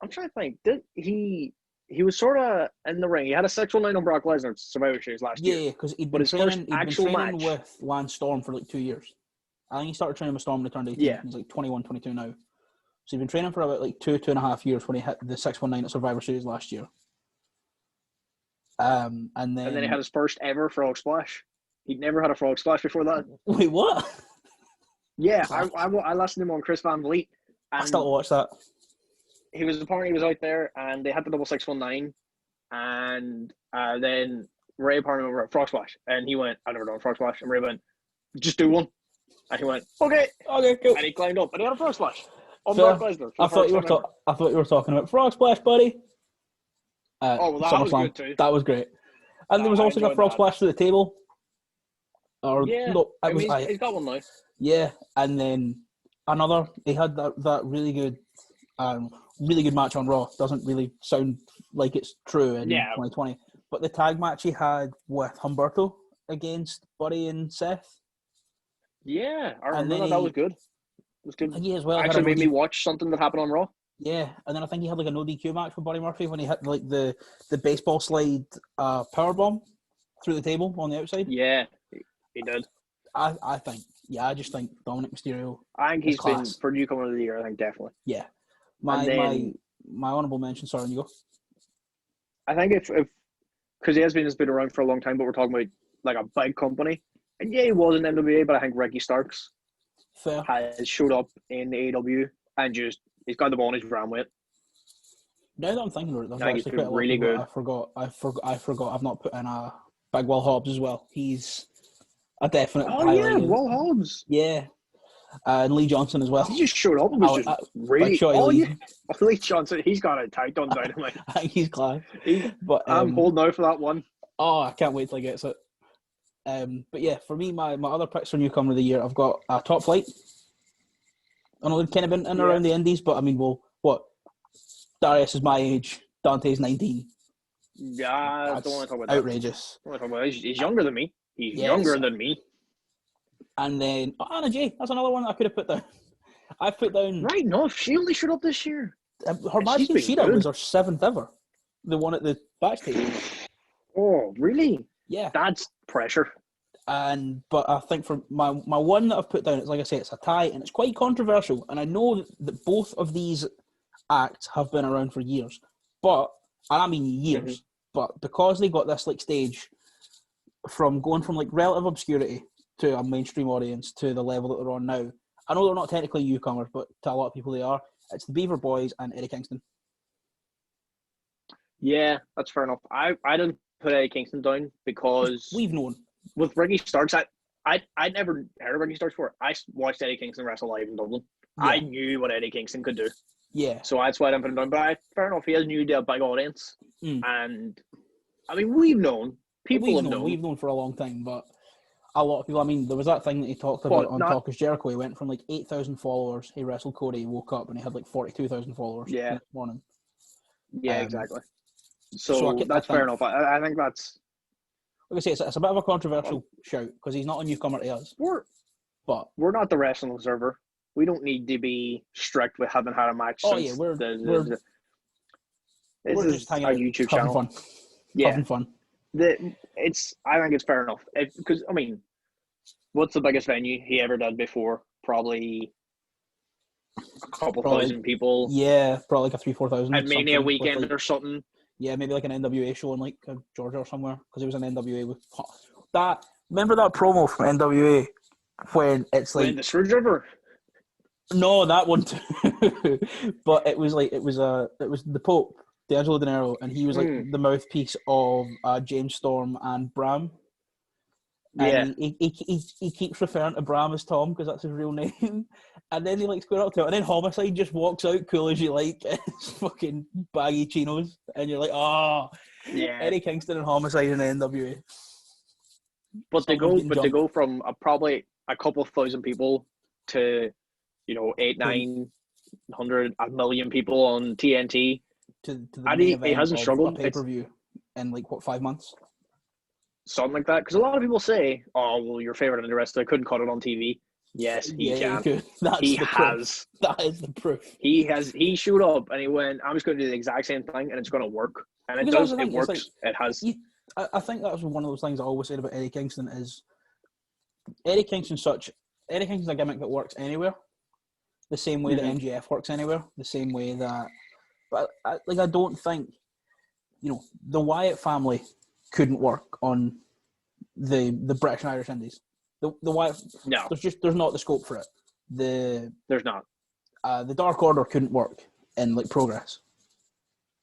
I'm trying to think. Did he was sort of in the ring. He had a 619 on Brock Lesnar at Survivor Series last year. Yeah, because he'd But been his first training. actual match match- with Lance Storm for like 2 years. I think he started training with Storm when he turned 18. Yeah. He's like 21, 22 now. So he's been training for about like 2.5 years when he hit the 619 at Survivor Series last year. And then he had his first ever frog splash. He'd never had a frog splash before that. wait, what? Yeah, I listened to him on Chris Van Vliet. And I still watch that. he was out there, and they had the double 619, and then Ray apparently went frog splash, and he went, "I've never done a frog splash," and Ray went, "Just do one," and he went, "Okay," Okay, cool. and he climbed up, and he had a frog splash on Fair. Brock Lesnar. I thought you were talking about Frog Splash, buddy. Oh, well, that was SummerSlam. good too. That was great. And there was I also a enjoyed Frog that. Splash to the table. Or Yeah, no, I it was mean, he's got one now. yeah, and then another. He had that really good match on Raw. Doesn't really sound like it's true in 2020. But the tag match he had with Humberto against Buddy and Seth. Yeah, I And remember then that was good. It was good. He as well had Actually a made no me watch something that happened on Raw. Yeah, and then I think he had like a no DQ match with Buddy Murphy when he hit like the baseball slide powerbomb through the table on the outside. Yeah, he did. I just think Dominic Mysterio. I think he's been class. for newcomer of the year. I think definitely. Yeah, my honourable mention. Sorry, you go. I think if because he has been around for a long time, but we're talking about like a big company. And yeah, he was in NWA, but I think Ricky Starks Fair. has showed up in the AEW and just he's got the ball and he's ran with it. Now that I'm thinking about it, there's I think he's actually quite a lot really of people good. I forgot. I've not put in a Big Will Hobbs as well. He's a definite. Oh yeah, highlight. Will Hobbs. Yeah, and Lee Johnson as well. He just showed up and was just really. Big shot of Oh Lee. yeah, Lee Johnson. He's got it tight on Dynamite. I think he's class. He- But I'm holding out for that one. Oh, I can't wait till he gets it. But yeah, for me, my other picks for newcomer of the year, I've got Top Flight. I know they've kind of been in and around the Indies, but I mean, well, what? Darius is my age. Dante's 19. Yeah, I That's don't want to talk about that. outrageous. I don't want to talk about that. He's younger than me. He's Yes. younger than me. And then Anna Jay. That's another one I could have put down. I put down Right, no, she only showed up this year. her Magic been Sheeta good. was her 7th ever. The one at the backstage. Oh, really? Yeah. That's pressure. But I think for my one that I've put down, it's like I say, it's a tie, and it's quite controversial. And I know that both of these acts have been around for years, and I mean years. But because they got this like stage from going from like relative obscurity to a mainstream audience to the level that they're on now, I know they're not technically newcomers, but to a lot of people they are. It's the Beaver Boys and Eddie Kingston. Yeah, that's fair enough. I didn't put Eddie Kingston down because We've known. with Ricky Starks, I'd never heard of Ricky Starks before. I watched Eddie Kingston wrestle live in Dublin. Yeah. I knew what Eddie Kingston could do. Yeah. So that's why I didn't put him down. But fair enough, he has new to a big audience. Mm. And, I mean, we've known. People have known. We've known for a long time, but a lot of people, I mean, there was that thing that he talked about on Talk is Jericho. He went from like 8,000 followers. He wrestled Cody, he woke up, and he had like 42,000 followers the next morning. Yeah, exactly. So I that's think- fair enough. I think that's... Like I say, it's a bit of a controversial shout because he's not a newcomer to us. But We're not the Wrestling Observer. We don't need to be strict with having had a match since we're this is just hanging our out, YouTube having channel. fun. Yeah, Having fun. I think it's fair enough because I mean, what's the biggest venue he ever did before? Probably a couple thousand people Yeah, probably like a 3,000-4,000. at Mania something, weekend with, like, or something. yeah, maybe like an NWA show in like Georgia or somewhere because he was in NWA with that. Remember that promo from NWA when it's When like the Screwdriver. No, that one too. But it was the Pope, D'Angelo De Niro, and he was like Mm, the mouthpiece of James Storm and Bram. And yeah. he keeps referring to Bram as Tom because that's his real name. And then he like square up to it. And then Homicide just walks out cool as you like in his fucking baggy chinos. And you're like, oh, Yeah. Eddie Kingston and Homicide in the NWA. But they Someone's go getting jumped from probably a couple of thousand people to, eight, to, 900, a million people on TNT. to the And main he event hasn't of a struggled. pay per view in like, what, 5 months? Something like that. Because a lot of people say, "Oh, well, your favorite and the rest, I couldn't cut it on TV." Yes, he Yeah, you can. could. That's He the proof. has. That is the proof. He has. He showed up and he went, "I'm just going to do the exact same thing, and it's going to work." And it Because that's does. the It thing. It's like works. It has. I think that was one of those things I always said about Eddie Kingston is Eddie Kingston's a gimmick that works anywhere. The same way that MJF works anywhere. The same way that, but I don't think, the Wyatt family couldn't work on the British and Irish Indies. The Wyatt, No, there's not the scope for it. The there's not. the Dark Order couldn't work in like Progress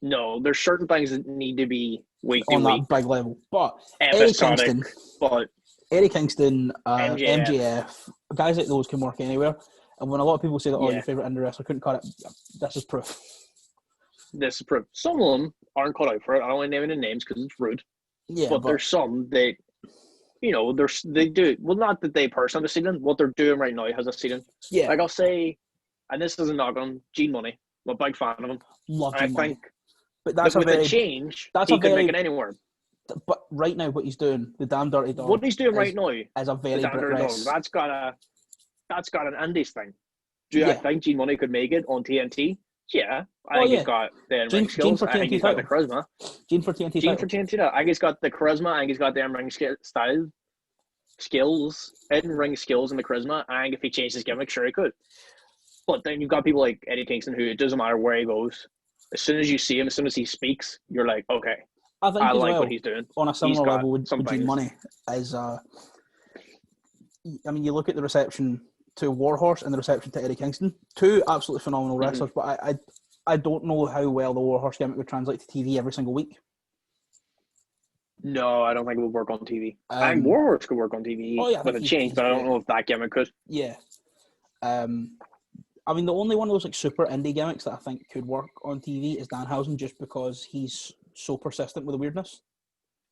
No, there's certain things that need to be week to on week, that big level. But episodic. But Eddie Kingston, MJF, MJF, guys like those can work anywhere. And when a lot of people say that, yeah, your favourite indie wrestler couldn't cut it, this is proof. this is proof. Some of them aren't cut out for it. I don't want to name any names because it's rude. Yeah, But there's some that, they do. Well, not that they personally have a ceiling. What they're doing right now has a ceiling. yeah, Like I'll say, and this doesn't knock on Gene Money. I'm a big fan of him. love I Gene Money. think But that's that with a very a change, that's he a could very- make it anywhere. But right now, what he's doing, the Damn Dirty Dog, What he's doing is- right now, is a very the Brit Dandridge Rest. Dog, that's got an Indies thing. Do I Yeah. think Gene Money could make it on TNT? Yeah, I Oh, think yeah. he's got the Gene ring skills. for I think TNT he's got the charisma. Gene for TNT Gene title. for TNT. I think he's got the charisma. I think he's got the in-ring skills, in-ring skills, and the charisma. I think if he changed his gimmick, sure he could. But then you've got people like Eddie Kingston, who it doesn't matter where he goes. As soon as you see him, as soon as he speaks, you're like, okay, I think I as like well, what he's doing. on a similar got level with some Gene things. Money is, you look at the reception to Warhorse and the reception to Eddie Kingston, two absolutely phenomenal wrestlers, but I don't know how well the Warhorse gimmick would translate to TV every single week. No, I don't think it would work on TV. I think Warhorse could work on TV with a change, but I don't know if that gimmick could. Yeah. The only one of those like super indie gimmicks that I think could work on TV is Danhausen, just because he's so persistent with the weirdness.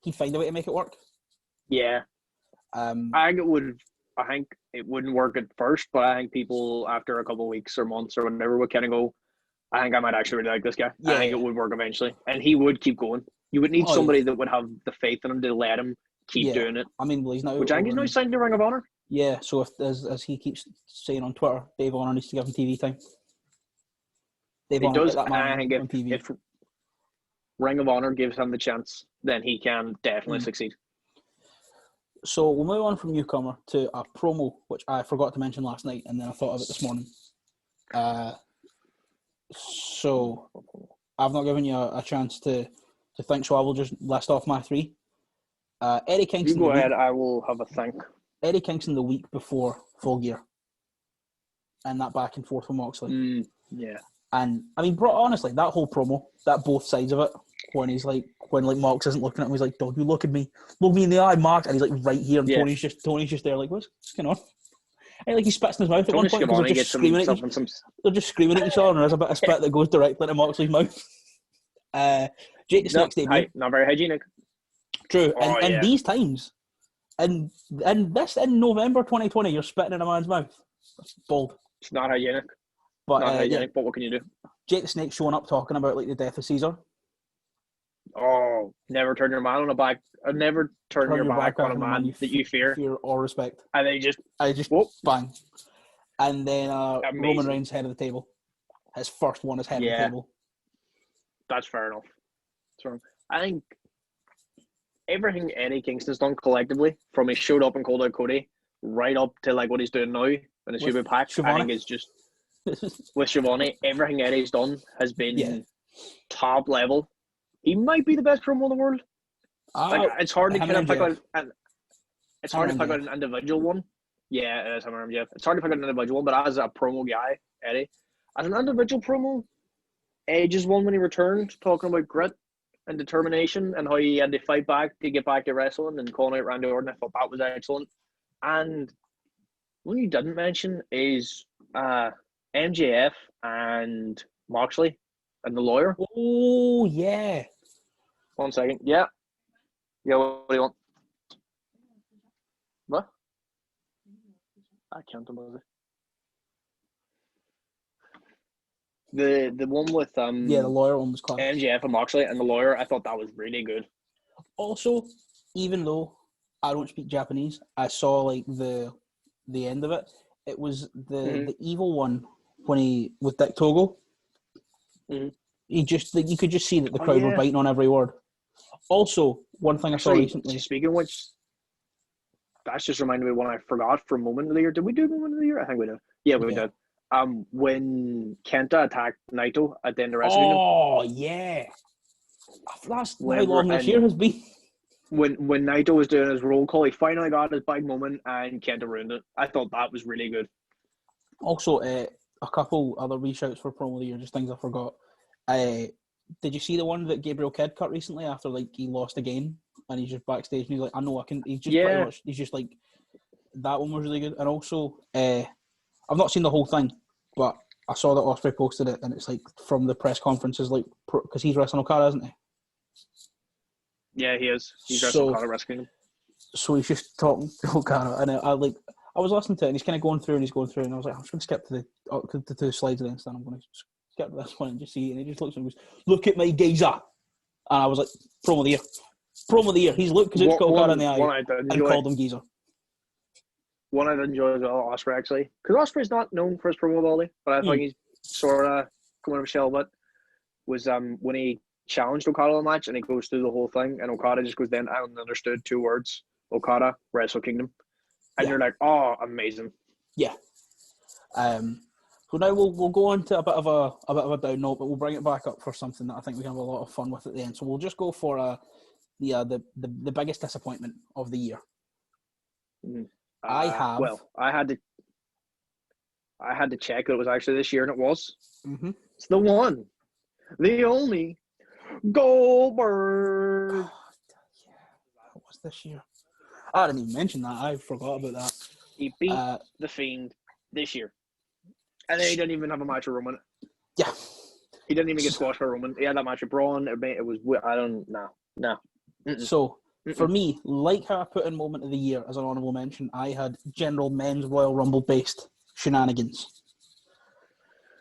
He'd find a way to make it work. Yeah. I think it would. I think it wouldn't work at first, but I think people after a couple of weeks or months or whatever would kind of go, I think I might actually really like this guy. Yeah, I think it would work eventually, and he would keep going. You would need Oh, somebody that would have the faith in him to let him keep doing it. Well, he's now. Which I think he's now signed to Ring of Honor. Yeah, so if as he keeps saying on Twitter, Dave Honor needs to give him TV time. Dave He Honor, does, get that and man I think on TV. if Ring of Honor gives him the chance, then he can definitely succeed. So we'll move on from newcomer to a promo, which I forgot to mention last night, and then I thought of it this morning. So I've not given you a chance to think, so I will just list off my three. Eddie You Kingston. go ahead. I will have a think. Eddie Kingston the week before Full Gear, and that back and forth with Moxley. Yeah. And bro, honestly, that whole promo, that both sides of it, when Mox isn't looking at him, he's like, "Dog, you look at me in the eye, Mox," and he's like right here, and Yeah. Tony's just there, like, what's going on? And he spits in his mouth at Tony one point because Schiavone they're gets just screaming at himself in some. they're just screaming at each other, and there's a bit of spit that goes directly into Moxley's mouth. Jake the Snake's debut, Not very hygienic. true, Oh, and yeah. these times, and this in November 2020, you're spitting in a man's mouth. That's bold, It's not hygienic. but Not yeah, hygienic. But what can you do? Jake the Snake showing up talking about like the death of Caesar. Oh, never turn your man on a back. Never turn your back on a man that you fear. or respect. And they just Whoop, bang. And then Amazing. Roman Reigns head of the table. His first one is head of the table. That's fair enough. So I think everything Eddie Kingston's done collectively, from he showed up and called out Cody, right up to like what he's doing now in the With Super Pack, I think it's just with Schiavone, everything Eddie's done has been top level. He might be the best promo in the world. Like, it's hard to kind of pick out. It's hard to pick out an individual one, Yeah, it is Hammer MJF. It's hard to pick an individual, but as a promo guy, Eddie, as an individual promo, Edge's one when he returned, talking about grit and determination and how he had to fight back to get back to wrestling and calling out Randy Orton. I thought that was excellent. And one you didn't mention is MJF and Moxley and the lawyer. Oh, yeah. 1 second. Yeah. Yeah, what do you want? What? I can't remember. The one with Yeah, the lawyer one was class. MJF and Moxley and the lawyer, I thought that was really good. Also, even though I don't speak Japanese, I saw like the end of it. It was the evil one when he with Dick Togo. He just you could just see that the crowd were biting on every word. Also, one thing I saw recently. Speaking of which, that's just reminded me of one I forgot for Moment of the Year. Did we do Moment of the Year? I think we did. Yeah, we did. When Kenta attacked Naito at the end of Wrestle Kingdom. Oh yeah, that's how long this year has been. When Naito was doing his roll call, he finally got his big moment, and Kenta ruined it. I thought that was really good. Also, a couple other reshouts for promo of the year, just things I forgot. Did you see the one that Gabriel Kidd cut recently after like he lost again and he's just backstage and he's like, I know I can. He's just pretty much. He's just like that one was really good. And also, I've not seen the whole thing, but I saw that Ospreay posted it, and it's like from the press conferences, like because he's wrestling Okada, isn't he? Yeah, he is. He's wrestling Okada wrestling him. So he's just talking to Okada, and I was listening to it, and he's kind of going through, and I was like, I'm just going to skip to the 2 slides of the instant. I'm going to skip to this one and just see, and he just looks and goes, "Look at my geezer," and I was like, "Promo of the year." He's looked because Okada in the eye and called him geezer. One I did enjoy as well, Ospreay actually, because Ospreay's not known for his promo ability, but I think he's sort of coming out of a shell. But was when he challenged Okada in the match and he goes through the whole thing, and Okada just goes, "Then I understood 2 words: Okada, Wrestle Kingdom," and you're like, "Oh, amazing!" Yeah. So now we'll go on to a bit of a down note, but we'll bring it back up for something that I think we can have a lot of fun with at the end. So we'll just go for the biggest disappointment of the year. I had to check it was actually this year, and it was. Mm-hmm. It's the one, the only Goldberg. Oh, yeah, it was this year. I didn't even mention that. I forgot about that. He beat the Fiend this year, and then he didn't even have a match with Roman. Yeah, he didn't even get squashed by Roman. He had that match with Braun. It was no. So. For me, like how I put in Moment of the Year as an honourable mention, I had general men's Royal Rumble based shenanigans.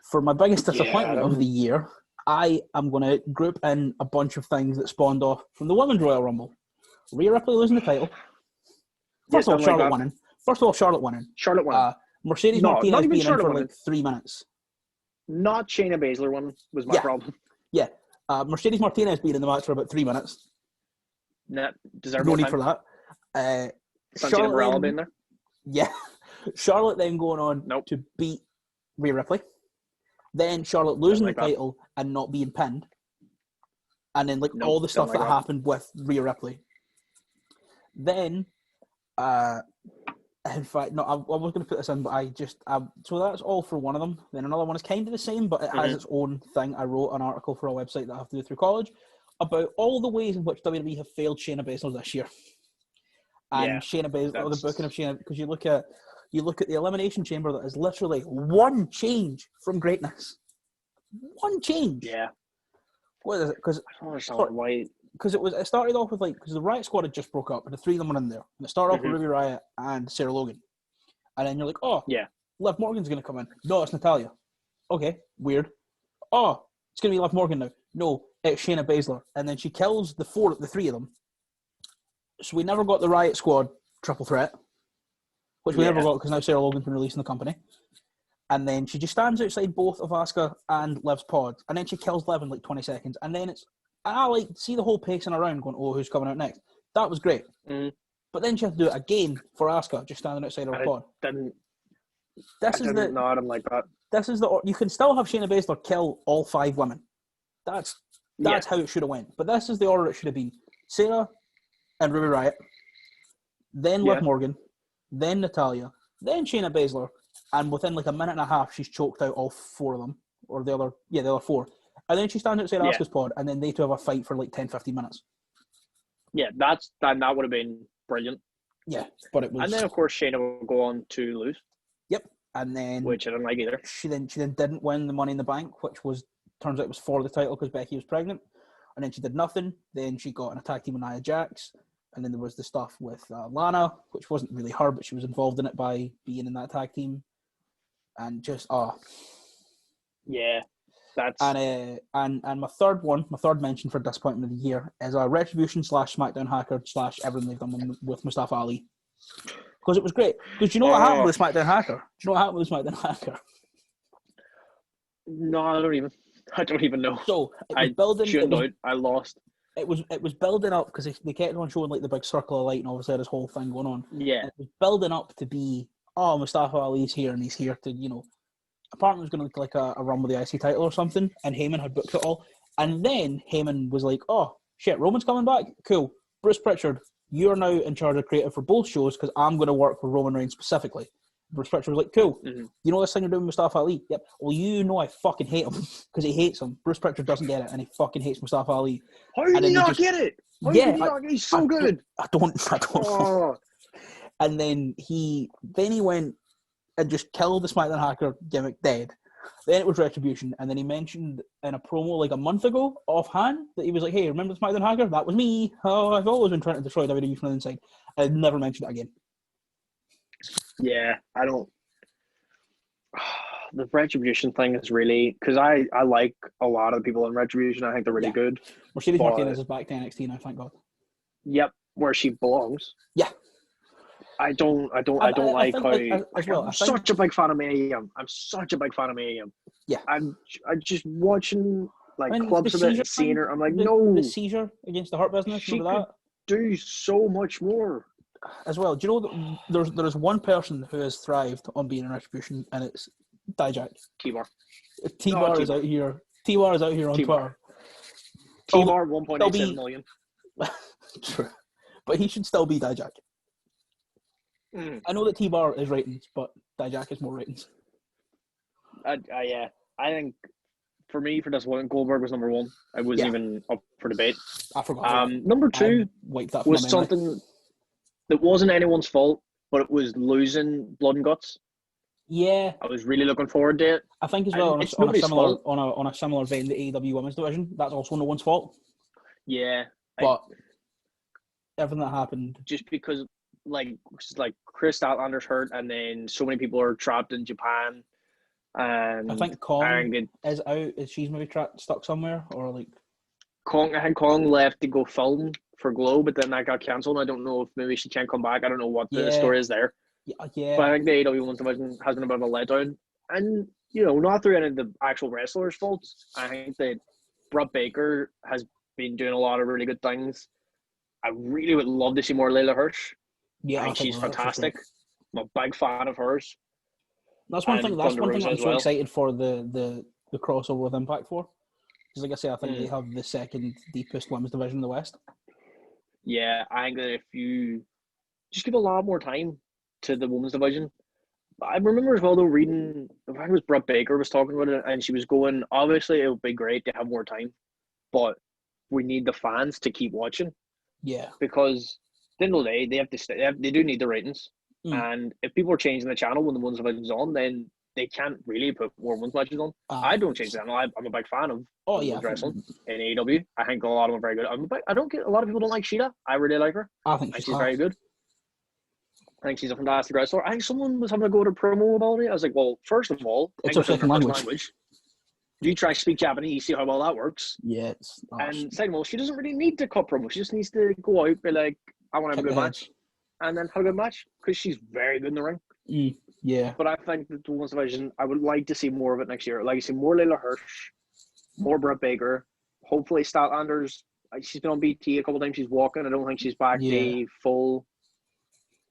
For my biggest disappointment of the year, I am going to group in a bunch of things that spawned off from the Women's Royal Rumble. Rhea Ripley losing the title. First of all, Charlotte winning. Charlotte won. Mercedes Martinez being in for like 3 minutes. Not Shayna Baszler one was my problem. Yeah. Mercedes Martinez being in the match for about 3 minutes. No need for that. Charlotte being there. Yeah. Charlotte then going on to beat Rhea Ripley. Then Charlotte losing the title and not being pinned. And then all the stuff that happened with Rhea Ripley. Then, in fact, no, I was going to put this in, but so that's all for one of them. Then another one is kind of the same, but it has its own thing. I wrote an article for a website that I have to do through college about all the ways in which WWE have failed Shayna Baszler this year. And Shayna Baszler, the booking of Shayna, because you look at the Elimination Chamber that is literally one change from greatness. One change. Yeah. What is it? Because I don't understand why. Because it started off with because the Riot Squad had just broke up and the 3 of them were in there. And it started off with Ruby Riott and Sarah Logan. And then you're like, oh, yeah, Liv Morgan's going to come in. No, it's Natalya. Okay, weird. Oh, it's going to be Liv Morgan now. No, it's Shayna Baszler. And then she kills the 3 of them. So we never got the Riot Squad triple threat, which we never got because now Sarah Logan's been released in the company. And then she just stands outside both of Asuka and Liv's pod. And then she kills Liv in 20 seconds. And then I see the whole pacing around going, oh, who's coming out next? That was great. But then she had to do it again for Asuka, just standing outside her pod. I didn't like that. This is you can still have Shayna Baszler kill all 5 women. That's how it should have went. But this is the order it should have been. Sarah and Ruby Riott, then Liv Morgan, then Natalya, then Shayna Baszler, and within like a minute and a half, she's choked out all 4 of them, or the other 4. And then she stands outside Asuka's pod, and then they two have a fight for like 10-15 minutes. Yeah, that would have been brilliant. Yeah, but it was. And then of course Shayna will go on to lose. Yep, and then which I didn't like either. She then didn't win the Money in the Bank, which turns out it was for the title because Becky was pregnant, and then she did nothing. Then she got in a tag team with Nia Jax, and then there was the stuff with Lana, which wasn't really her, but she was involved in it by being in that tag team, and just yeah. That's and my third mention for disappointment of the year is a Retribution / SmackDown hacker / everything they've done with Mustafa Ali, because it was great. Because you know what happened with SmackDown hacker? Do you know what happened with SmackDown hacker? No, I don't even know. So I lost. It was building up because they kept on showing like the big circle of light and obviously this whole thing going on. Yeah, it was building up to be Mustafa Ali's here and he's here to apparently it was going to look like a run with the IC title or something, and Heyman had booked it all. And then Heyman was like, oh, shit, Roman's coming back? Cool. Bruce Pritchard, you're now in charge of creative for both shows because I'm going to work with Roman Reigns specifically. Bruce Pritchard was like, cool. Mm-hmm. You know this thing you're doing with Mustafa Ali? Yep. Well, I fucking hate him because he hates him. Bruce Pritchard doesn't get it, and he fucking hates Mustafa Ali. How did he not get it? He's so good. I don't Oh. know. And then he went and just killed the SmackDown hacker gimmick dead. Then it was Retribution, and then he mentioned in a promo like a month ago, offhand, that he was like, hey, remember the SmackDown hacker? That was me. Oh, I've always been trying to destroy WWE from the inside. I never mentioned it again. Yeah, I don't... The Retribution thing is really... Because I like a lot of the people in Retribution. I think they're really good. Mercedes Martinez is back to NXT now, thank God. Yep, where she belongs. Yeah. I don't like how... I'm such a big fan of Mae Young. Yeah. I'm just watching clubs of it and seeing her. I'm like, no. The seizure against the Hurt Business, she could do so much more. As well, do you know that there's one person who has thrived on being in Retribution, and it's Dijak. T-Bar. T-Bar is out here. T-Bar is out here on Twitter. T-Bar 1.87 million. True. But he should still be Dijak. I know that T-Bar is ratings, but Dijak is more ratings. Yeah. I think, for me, for this one, Goldberg was number 1. I wasn't even up for debate. I forgot. Number 2 was something that wasn't anyone's fault, but it was losing Blood and Guts. Yeah. I was really looking forward to it. I think as well, on a similar vein, the AEW Women's Division, that's also no one's fault. Yeah. But everything that happened... Just because... Like Chris Statlander's hurt, and then so many people are trapped in Japan. And I think Kong is out. Is she's maybe stuck somewhere, or like Kong? I think Kong left to go film for Glow, but then that got cancelled. I don't know if maybe she can't come back. I don't know what the story is there. Yeah. But I think the AEW Women's Division has been a bit of a letdown, and not through any of the actual wrestlers' faults. I think that Britt Baker has been doing a lot of really good things. I really would love to see more Layla Hirsch. Yeah, I think she's fantastic. Sure. I'm a big fan of hers. That's one thing I'm so excited for the crossover with Impact for. Because like I say, I think they have the second deepest women's division in the West. Yeah, I think that if you just give a lot more time to the women's division. I remember as well though reading, I think it was Britt Baker was talking about it, and she was going, obviously it would be great to have more time, but we need the fans to keep watching. Yeah. Because at the end of the day, they do need the ratings. And if people are changing the channel when the women's division's on, then they can't really put more women's matches on. I don't change the channel. I'm a big fan of wrestling in AEW. I think a lot of them are very good. I don't get a lot of people don't like Sheeta. I really like her. I think she's very good. I think she's a fantastic wrestler. I think someone was having a go to promo about it. I was like, well, first of all, it's her second language. You try to speak Japanese, see how well that works. Yeah. And second of all, she doesn't really need to cut promo. She just needs to go out, be like, I want to have a good match. And then have a good match, because she's very good in the ring. Yeah. But I think that the women's division, I would like to see more of it next year. I'd like to see more Layla Hirsch, more Britt Baker, hopefully Statlanders. She's been on BT a couple of times. She's walking. I don't think she's back the full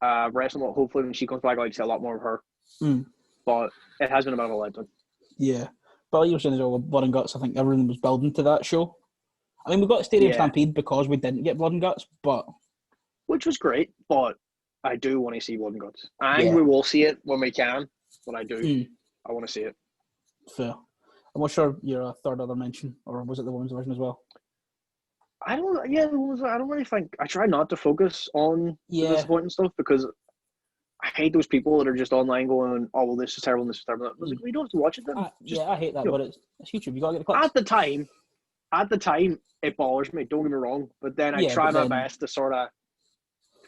wrestling. Hopefully when she comes back, I'd like to see a lot more of her. But it has been a bit of a letdown. Yeah. But like you were saying as well, with Blood and Guts, I think everything was building to that show. I mean, we got Stadium Stampede because we didn't get Blood and Guts, but... Which was great, but I do want to see Blood and Guts. I think Yeah. we will see it when we can, but I do. Mm. I want to see it. Fair. I'm not sure your third other mention, or was it the women's division as well? I don't. Yeah, I don't really think. I try not to focus on the Yeah. disappointing stuff because I hate those people that are just online going, "Oh well, this is terrible, this is terrible." I was like, we don't have to watch it then. I hate that, you know, but it's YouTube. You gotta get the clicks. At the time, it bothers me. Don't get me wrong, but then I Yeah, try but my then- best to sort of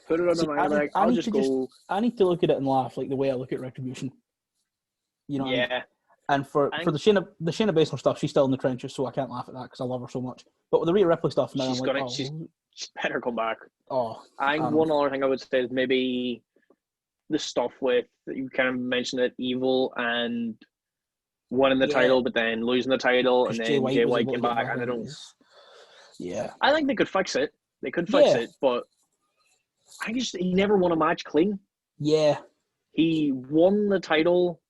put it on See, my mind. Like, I'll just go. I need to look at it and laugh like the way I look at Retribution. You know what I mean? Yeah, And for the Shayna Baszler stuff, she's still in the trenches, so I can't laugh at that because I love her so much. But with the Rhea Ripley stuff, now she's I'm like, gonna. She's better come back. oh. I think one other thing I would say is maybe the stuff with you kind of mentioned it, Evil and winning the title, but then losing the title, and then Jay White came back, and I don't. Yeah, I think they could fix it. They could fix it, but he never won a match clean. Yeah, he won the title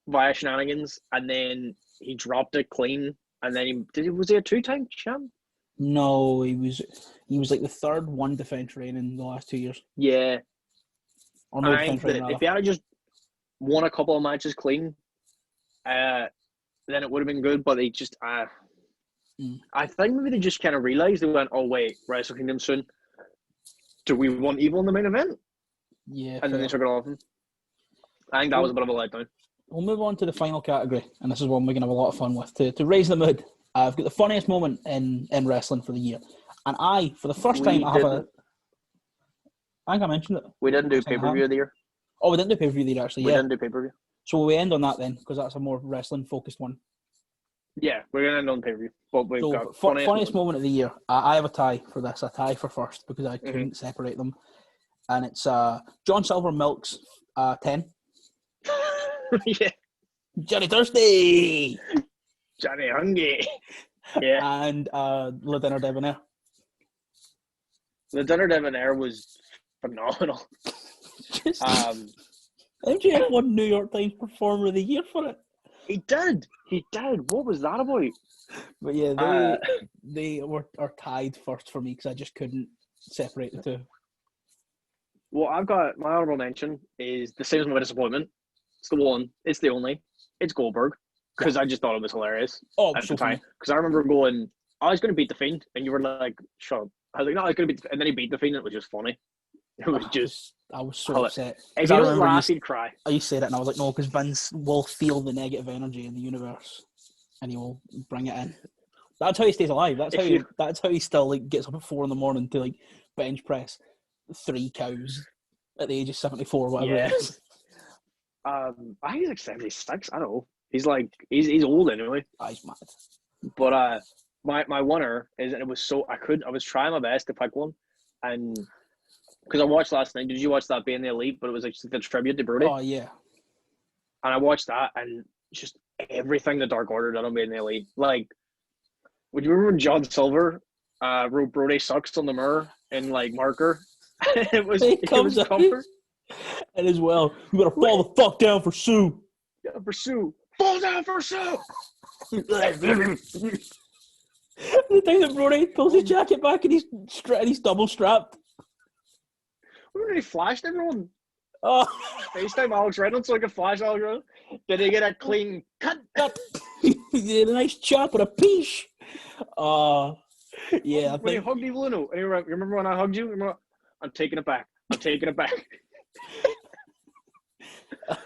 via shenanigans, and then he dropped it clean, and then was he a 2-time champ? No, he was like the third one defense reign in the last 2 years. Yeah, or no defense reign. If he had just won a couple of matches clean, then it would have been good. But they just, I think maybe they just kind of realized they went, "Oh wait, Wrestle Kingdom soon. Do we want Evil in the main event?" Yeah, and then they took it off him. I think that was a bit of a letdown. We'll move on to the final category, and this is one we're going to have a lot of fun with. To raise the mood, I've got the funniest moment in wrestling for the year. And for the first time, I think I mentioned it. We didn't do pay-per-view of the year. Oh, we didn't do pay-per-view of the year, actually, We didn't do pay-per-view. So we end on that then, because that's a more wrestling-focused one. Yeah, we're going to end on pay-per-view. But we've got funniest moment of the year. I have a tie for this, a tie for first, because I couldn't separate them. And it's John Silver milks 10. Yeah. Johnny Thirsty! Johnny Hungry. Yeah. And Le Dinner Debonair. Le Dinner Debonair was phenomenal. MJF won New York Times Performer of the Year for it. He did. What was that about? But yeah, they are tied first for me because I just couldn't separate the two. Well, I've got my honorable mention is the same as my disappointment. It's the one. It's the only. It's Goldberg because I just thought it was hilarious at the time. Because I remember going, "Oh, he's going to beat the Fiend," and you were like, "Shut up." I was like, "No, he's going to beat," and then he beat the Fiend. And it was just funny. It was just. I was so upset. If you don't laugh, he'd cry. You said it, and I was like, "No," because Vince will feel the negative energy in the universe, and he will bring it in. That's how he stays alive. That's how he still gets up at 4 a.m. to bench press 3 cows at the age of 74, whatever it is. I think he's like 76. I don't know. He's old anyway. He's mad. But my winner is, and it was so I was trying my best to pick one, and because I watched last night. Did you watch that Being the Elite? But it was like the tribute to Brody. Oh yeah. And I watched that, and just everything the Dark Order done on Being the Elite. Like, would you remember when John Silver wrote Brody sucks on the mirror in marker? it was comfort. And as well, you gotta fall the fuck down for Sue. Yeah, for Sue. Fall down for Sue. The thing that Brody pulls his jacket back and he's double strapped. Remember he flashed everyone? Oh, FaceTime Alex Reynolds so I could flash Alex Reynolds. Did he get a clean cut? He did a nice chop with a piece. Yeah. When he hugged Evil Uno, and you remember when I hugged you? I'm taking it back.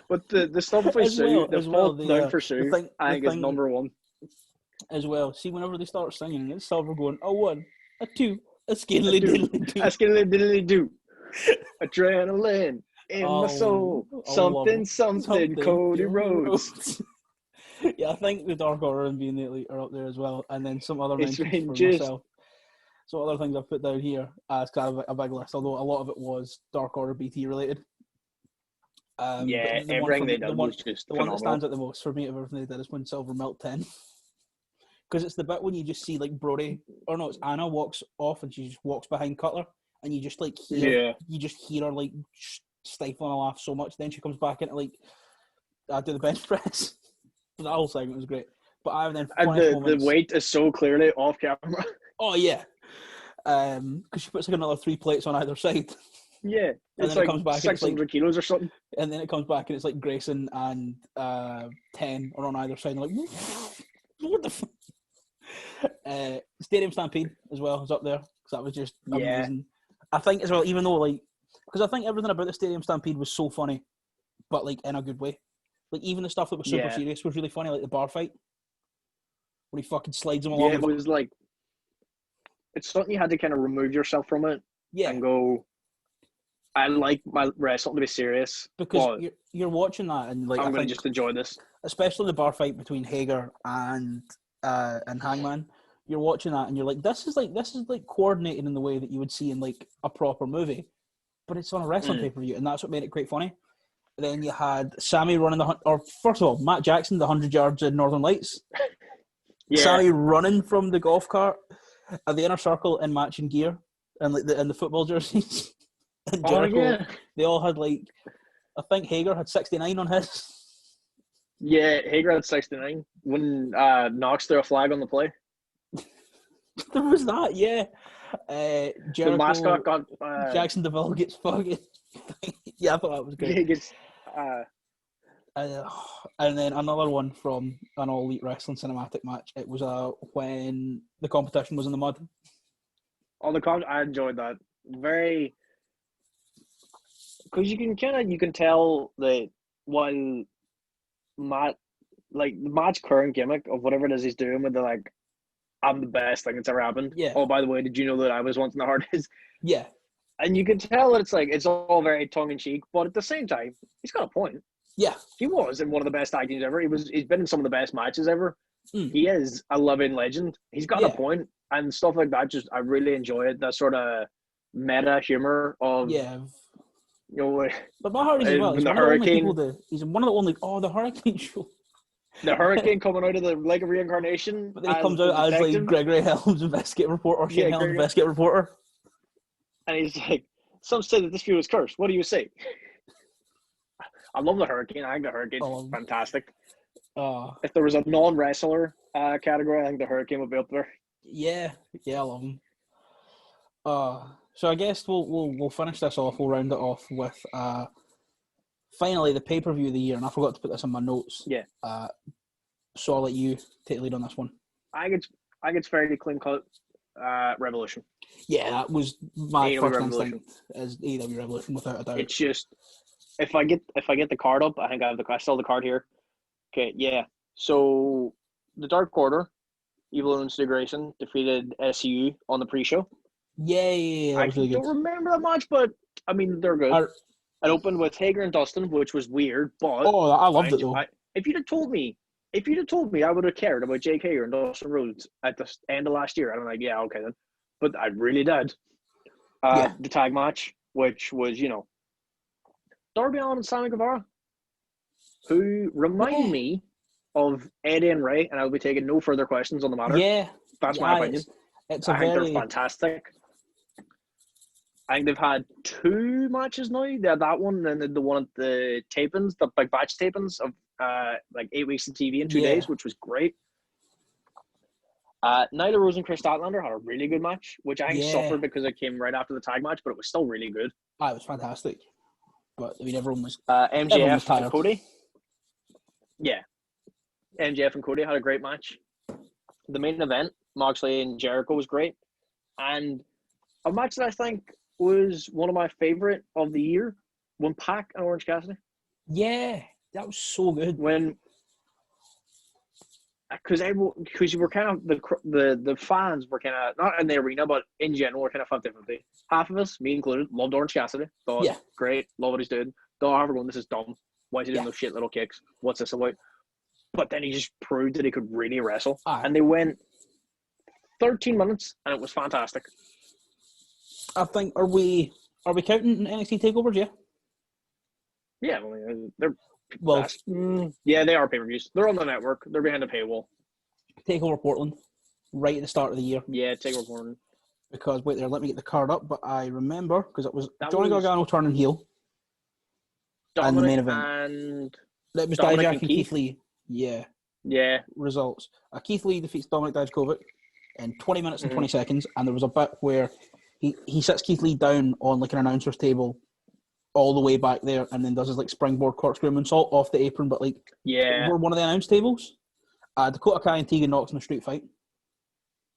But the stuff for Sue, the fall down for Sue, I think is number one. As well, see, whenever they start singing, and it's Silver going, "A 1, a 2, a skiddly diddly do, a skiddly diddly do, adrenaline in my soul, something, Cody Rhodes." Yeah, I think the Dark Order and Being the Elite are up there as well, and then some other mentions for myself. So other things I've put down here as kind of a big list, although a lot of it was Dark Order BT related. Everything they did was just the one that stands out the most for me of everything they did is when Silver milked 10. Because it's the bit when you just see Brody, or no, it's Anna walks off and she just walks behind Cutler, and you just hear her stifling a laugh so much. Then she comes back into do the bench press. That whole segment was great. But I then the weight is so clearly off camera. Oh yeah, Because she puts like another 3 plates on either side. Yeah, And it's then it like comes back and it's like 600 kilos or something. And then it comes back and it's like Grayson and 10 are on either side. And like, what the fuck? Stadium Stampede as well is up there because that was just amazing. I think as well, even though like, because I think everything about the Stadium Stampede was so funny, but like in a good way. Like even the stuff that was super serious was really funny, like the bar fight where he fucking slides him along. Yeah, it was like, it's something you had to kind of remove yourself from it and go, I like my wrestling to be serious. Because you're watching that and like I'm going to just enjoy this. Especially the bar fight between Hager and Hangman. You're watching that and you're like, this is like coordinated in the way that you would see in like a proper movie, but it's on a wrestling pay-per-view, and that's what made it quite funny. Then you had Sammy running first of all, Matt Jackson, the 100 yards in Northern Lights. Yeah. Sammy running from the golf cart at the Inner Circle in matching gear and like the football jerseys. And Jericho, they all had like, I think Hager had 69 on his. Yeah, Hager had 69 when Knox threw a flag on the play. There was that, yeah. Jericho, the mascot got Jackson DeVille gets fucking. Yeah, I thought that was good. He gets, and then another one from an All Elite Wrestling cinematic match. It was when the competition was in the mud. I enjoyed that very, because you can tell that while Matt's current gimmick of whatever it is he's doing with the like, I'm the best thing that's ever happened. Yeah. Oh, by the way, did you know that I was once in the hardest? Yeah. And you can tell that it's all very tongue in cheek, but at the same time, he's got a point. Yeah. He was in one of the best tag teams ever. He's been in some of the best matches ever. He is a living legend. He's got a point, and stuff like that. Just I really enjoy it. That sort of meta humor of But Matt Hardy's as well. He's one of the only people he's one of the only. Oh, the Hurricane show. The Hurricane coming out of the Lake of Reincarnation. But then he comes out as like Gregory Helms, investigative reporter, or Shane Helms, investigative reporter. And he's like, some say that this feud is cursed. What do you say? I love the Hurricane. I think the Hurricane's fantastic. If there was a non-wrestler category, I think the Hurricane would be up there. Yeah, I love him. So I guess we'll finish this off. We'll round it off with finally the pay-per-view of the year, and I forgot to put this in my notes. Yeah. So I'll let you take the lead on this one. I think it's fairly clean cut. Revolution. Yeah, that was my AEW first Revolution. instinct as AEW Revolution, without a doubt. It's just if I get the card up, I think I still have the card here. Okay, yeah. So the Dark Order, Evil and Stu Grayson defeated SU on the pre-show. Yeah, that was really good. I don't remember that much, but I mean they're good. It opened with Hager and Dustin, which was weird, but I loved it though. If you'd have told me, I would have cared about Jake Hager and Dustin Rhodes at the end of last year. I'm like, yeah, okay then. But I really did. The tag match, which was, Darby Allin and Sammy Guevara, who remind me of Eddie and Ray, and I'll be taking no further questions on the matter. Yeah. That's my opinion. I think they're fantastic. I think they've had 2 matches now. They had that one and then the one at the tapings, the like batch tapings of 8 weeks of TV in 2 days, which was great. Nyla Rose and Chris Statlander had a really good match, which I think suffered because it came right after the tag match, but it was still really good. It was fantastic. But I mean, everyone was MJF and Cody. Yeah, MJF and Cody had a great match. The main event, Moxley and Jericho, was great, and a match that I think was one of my favorite of the year, when Pac and Orange Cassidy. Yeah, that was so good. Because you were kind of the fans were kind of not in the arena, but in general, were kind of 50-50. Half of us, me included, loved Orange Cassidy. Thought great, love what he's doing. Thought everyone, this is dumb. Why is he doing those shit little kicks? What's this about? But then he just proved that he could really wrestle, and they went 13 minutes, and it was fantastic. I think are we counting NXT takeovers? Yeah, they're they are pay-per-views. They're on the network. They're behind the paywall. Takeover Portland, right at the start of the year. Yeah, Takeover Portland. Because wait there, let me get the card up. But I remember because it was Johnny Gargano turning heel, and the main event, and it was Dijak and Keith Lee. Yeah. Yeah. Results. Keith Lee defeats Dominic Dijakovic. in 20 minutes and Mhm. 20 seconds, and there was a bit where he sits Keith Lee down on like an announcer's table all the way back there, and then does his like springboard corkscrew moonsault off the apron, but like Yeah, over one of the announce tables. Dakota Kai and Tegan Knox in a street fight.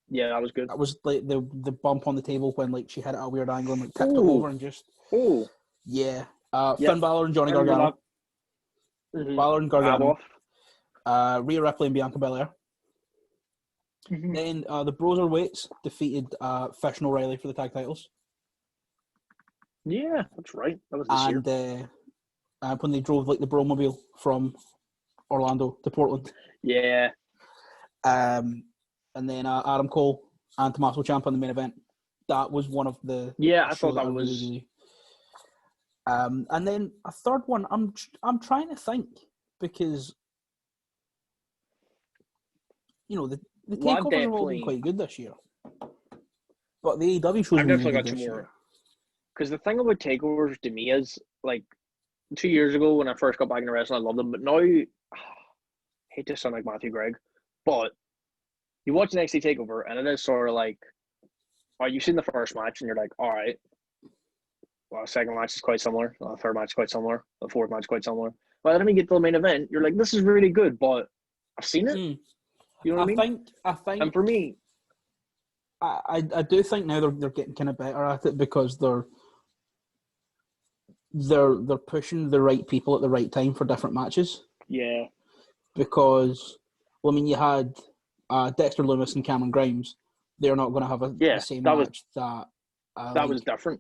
yeah, that was good. That was like the bump on the table when like she hit it at a weird angle and like tipped it Ooh. over and just Oh, yeah. Yep. Finn Balor and Johnny remember Gargano. that? Mhm. Balor and Gargano. Aboff. Rhea Ripley and Bianca Belair. Mhm. Then the Broserweights defeated Fish and O'Reilly for the tag titles. Yeah, that's right. That was this year. And when they drove like the Bromobile from Orlando to Portland. Yeah. And then Adam Cole and Tommaso Ciampa in the main event. That was one of the I show thought that I was. really. And then a third one. I'm trying to think because you know the Well, I've takeovers have all been definitely, quite good this year, but the AEW shows I've have been definitely really got good some this more. year. Because the thing about takeovers to me is like 2 years ago when I first got back into wrestling, I loved them, but now I hate to sound like Matthew Gregg, but you watch an NXT takeover and it is sort of like, oh, you've seen the first match and you're like, all right, well, second match is quite similar, third match is quite similar, the fourth match is quite similar. By the time you get to the main event, you're like, this is really good, but I've seen it. You know what I mean? I think, and for me, I do think now they're getting kind of better at it because they're pushing the right people at the right time for different matches. yeah, Because, well, I mean, you had Dexter Lumis and Cameron Grimes. They're not going to have the same match that was different.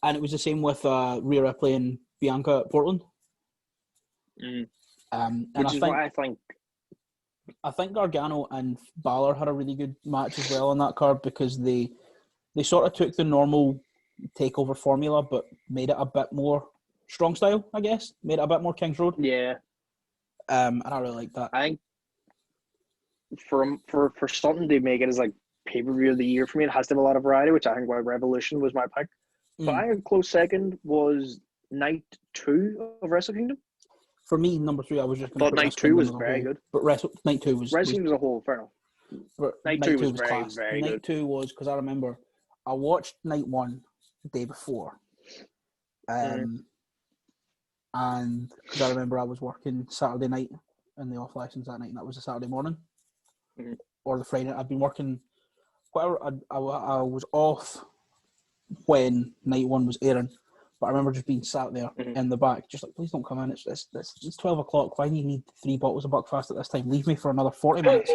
And it was the same with Rhea Ripley and Bianca at Portland. Mm. And Which is why I think. I think Gargano and Balor had a really good match as well on that card because they sort of took the normal takeover formula but made it a bit more strong style, I guess. Made it a bit more Kings Road. Yeah. And I really like that. I think for something to make it as like pay-per-view of the year for me, it has to have a lot of variety, which I think why Revolution was my pick. But I think a close second was Night 2 of Wrestle Kingdom. For me, number 3, I was just going to put Night 2 was very good. But Night 2 was... Wrestling as a whole, fair enough. Night 2 was very, very good. Night 2 was, because I remember, I watched Night 1 the day before. And because I remember I was working Saturday night in the off license that night, and that was a Saturday morning. Or the Friday. I'd been working... I was off when Night 1 was airing. But I remember just being sat there in the back, just like, please don't come in. It's 12 o'clock. Why do you need 3 bottles of Buckfast at this time? Leave me for another 40 minutes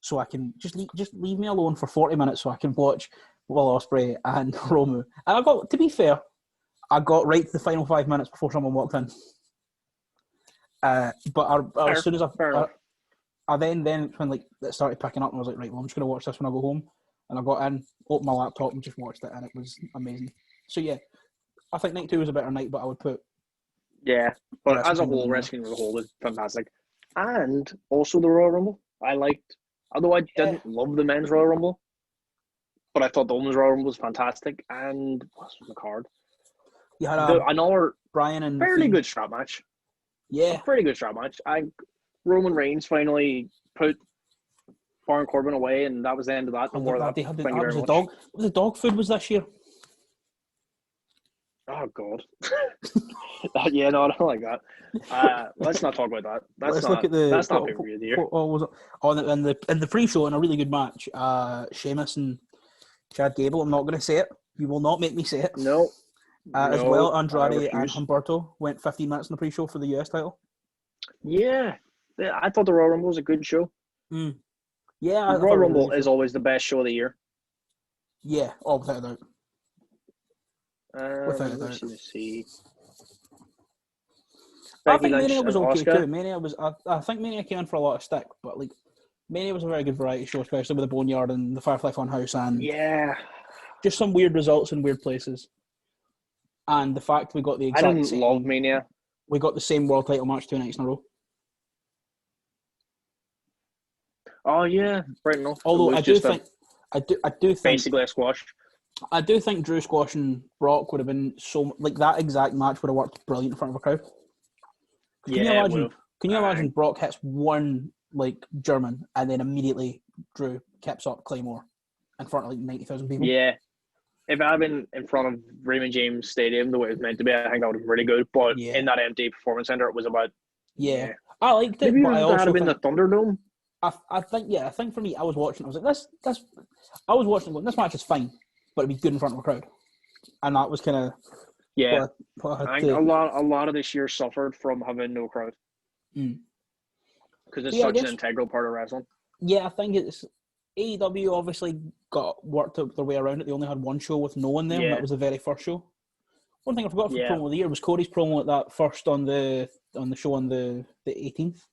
so I can just leave me alone for 40 minutes so I can watch Will Ospreay and Romu. And to be fair, I got right to the final 5 minutes before someone walked in. But as soon as I then when like it started picking up, and I was like, right, well, I'm just going to watch this when I go home. And I got in, opened my laptop, and just watched it, and it was amazing. So yeah. I think Night 2 was a better night, but I would put... Yeah, but as a whole, Wrestling as a whole was fantastic. And also the Royal Rumble. I liked... Although I didn't love the men's Royal Rumble, but I thought the women's Royal Rumble was fantastic. And what's on the card? You had another Brian and fairly good strap match. Yeah. A pretty good strap match. Roman Reigns finally put Baron Corbin away, and that was the end of that. The dog food was this year. Oh God! Yeah, no, I don't like that. Let's not talk about that. That's not pay-per-view of the year. In the pre-show, in a really good match, Sheamus and Chad Gable. I'm not going to say it. You will not make me say it. No. As well, Andrade and Humberto went 15 minutes in the pre-show for the US title. Yeah, I thought the Royal Rumble was a good show. Yeah, the Royal Rumble is always the best show of the year. Yeah, without a doubt. Without a doubt. Let's see. I think Mania was okay too. Mania was. I think Mania came in for a lot of stick, but like Mania was a very good variety show, especially with the Boneyard and the Firefly Funhouse, and just some weird results in weird places. And the fact we got the exact I didn't love Mania. We got the same world title match 2 nights in a row. Oh yeah, right enough. Although I do think basically a squash. I do think Drew squashing Brock would have been that exact match would have worked brilliant in front of a crowd. Can you imagine Brock hits one like German and then immediately Drew kips up Claymore in front of like 90,000 people. Yeah. If I had been in front of Raymond James Stadium the way it was meant to be, I think that would have been really good. But Yeah. in that empty performance center, it was about Yeah. I liked it, maybe but I if it had also been the think Thunderdome. I think for me, I was watching. I was like, this. I was watching. Going, this match is fine, but it'd be good in front of a crowd, and that was kind of Yeah, what I I had think to. a lot of this year suffered from having no crowd because it's Yeah, I such an guess. integral part of wrestling. Yeah, I think it's AEW obviously worked out their way around it. They only had one show with no one there, and Yeah, that was the very first show. One thing I forgot for yeah. promo of the year was Cody's promo at that first on the show on the 18th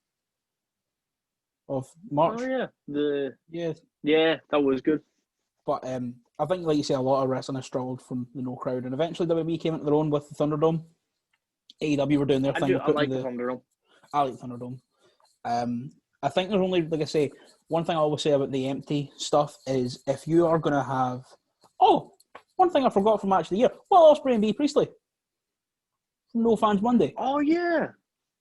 of March. Oh Yeah, yeah, that was good. but I think, like you say, a lot of wrestling has struggled from the no crowd, and eventually WWE came into their own with the Thunderdome. AEW were doing their thing. I like the Thunderdome. I like Thunderdome. I think there's only, like I say, one thing I always say about the empty stuff is if you are going to have... Oh, one thing I forgot from Match of the Year. Will Ospreay and Bea Priestley. From No Fans Monday. Oh yeah,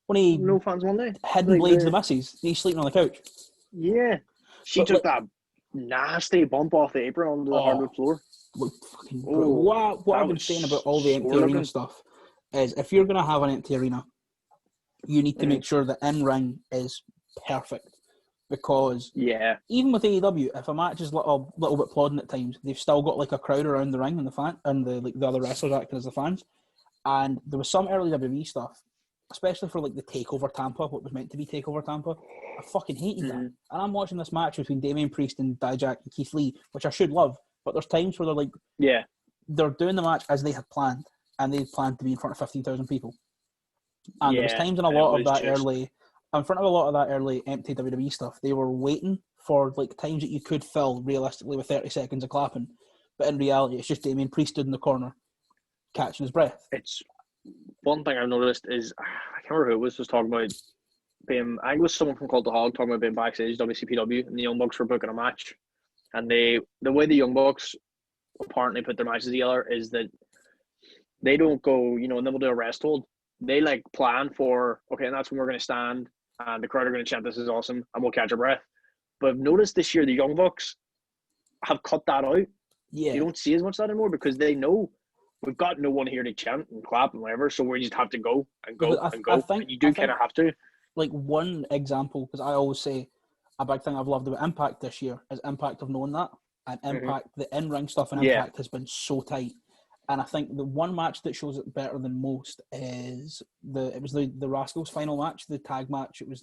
When he No Fans Monday. hidden Like blades the missus. He's sleeping on the couch. Yeah, she But took that nasty bump off the apron onto the hardwood floor. Looked fucking Oh, brutal. What that I've been was saying about all the empty sore arena looking. stuff is if you're going to have an empty arena, you need to make sure the in-ring is perfect. Because Yeah, even with AEW, if a match is a little bit plodding at times, they've still got like a crowd around the ring and the other wrestlers acting as the fans. And there was some early WWE stuff, especially for like the Takeover Tampa, what was meant to be Takeover Tampa. I fucking hated that. And I'm watching this match between Damian Priest and Dijak and Keith Lee, which I should love. But there's times where they're like, yeah, they're doing the match as they had planned, and they planned to be in front of 15,000 people. And there was times in a lot of that early, in front of a lot of that early empty WWE stuff, they were waiting for like times that you could fill realistically with 30 seconds of clapping. But in reality, it's just Damian Priest stood in the corner, catching his breath. It's one thing I've noticed is I can't remember who it was talking about being. I think it was someone from Cult of Hog talking about being backstage WCPW, and the Young Bucks were booking a match, and the way the Young Bucks apparently put their matches together is that they don't go, in the middle of a rest hold. They like plan for, okay, and that's when we're going to stand, and the crowd are going to chant, "This is awesome," and we'll catch our breath. But I've noticed this year the Young Bucks have cut that out. Yeah. You don't see as much of that anymore because they know we've got no one here to chant and clap and whatever, so we just have to go and go and go. And you do kind of have to. Like one example, because I always say a big thing I've loved about Impact this year is Impact of knowing that. And Impact, the in-ring stuff in Impact has been so tight. And I think the one match that shows it better than most is the Rascals final match, the tag match. It was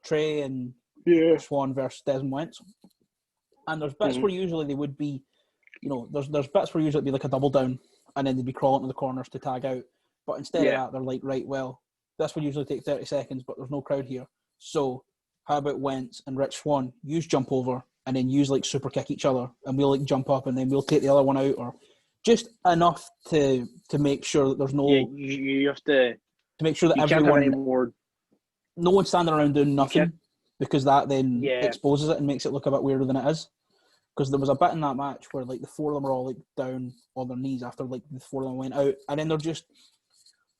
Trey and Swan versus Desmond Wentz. And there's bits where usually they would be, there's bits where usually it'd be like a double down and then they'd be crawling to the corners to tag out. But instead of that, they're like, right, well, this would usually take 30 seconds, but there's no crowd here. So how about Wentz and Rich Swann? You jump over and then use like super kick each other and we'll like jump up and then we'll take the other one out, or just enough to make sure that there's no... Yeah, you have to make sure that everyone... No one's standing around doing nothing because that then exposes it and makes it look a bit weirder than it is. Because there was a bit in that match where like the four of them were all like down on their knees after like the four of them went out, and then they're just...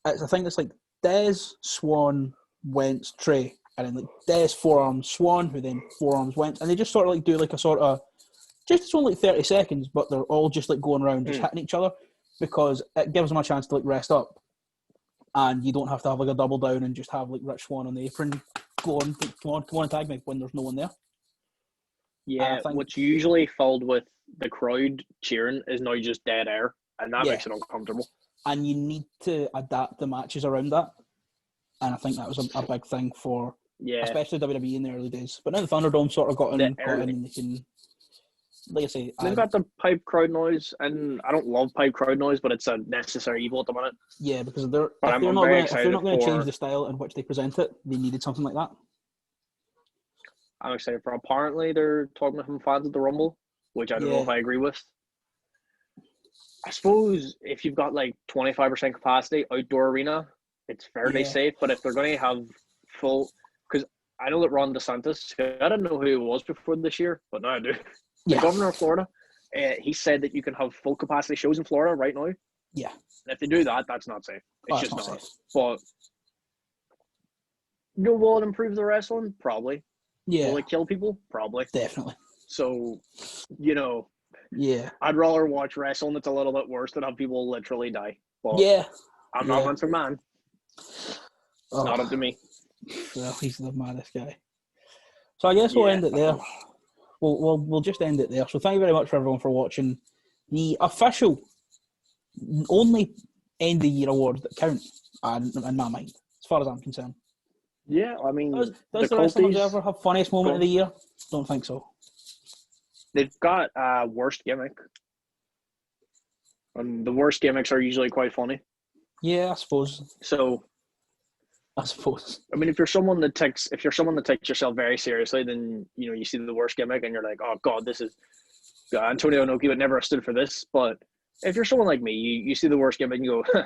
I think it's like Dez, Swan, Wentz, Trey, and then like Dez forearms Swan, who then forearms Wentz, and they just sort of like do like a sort of... It's only like 30 seconds, but they're all just like going around, just hitting each other, because it gives them a chance to like rest up, and you don't have to have like a double down and just have like Rich Swann on the apron, come on, tag me when there's no one there. Yeah, what's usually filled with the crowd cheering is now just dead air, and that makes it uncomfortable. And you need to adapt the matches around that, and I think that was a big thing for, especially WWE in the early days. But now the Thunderdome sort of got in, and they can. Like I say, they've got the pipe crowd noise, and I don't love pipe crowd noise, but it's a necessary evil at the minute. Yeah, because if they're not going to change the style in which they present it, they needed something like that. I'm excited for. Apparently, they're talking to fans at the Rumble, which I don't know if I agree with. I suppose if you've got like 25% capacity outdoor arena, it's fairly safe. But if they're going to have full, because I know that Ron DeSantis, I didn't know who he was before this year, but now I do. The governor of Florida, he said that you can have full capacity shows in Florida right now. Yeah. And if they do that, that's not safe. It's just not safe. But will it improve the wrestling? Probably. Yeah. Will it kill people? Probably. Definitely. So, Yeah. I'd rather watch wrestling that's a little bit worse than have people literally die. But Yeah. I'm not Yeah. Vince McMahon. It's not up to me. Well, he's the maddest guy. So I guess we'll end it there. We'll just end it there. So thank you very much for everyone for watching the official only end of the year award that count in my mind, as far as I'm concerned. Yeah, I mean, Does the the Wrestling Culties, Observer have funniest moment of the year? Don't think so. they've got worst gimmick. And the worst gimmicks are usually quite funny. Yeah, I suppose. So, I suppose. I mean, if you're someone that takes yourself very seriously, then you see the worst gimmick and you're like, oh god, this is Antonio Inoki would never have stood for this. But if you're someone like me, you see the worst gimmick and you go,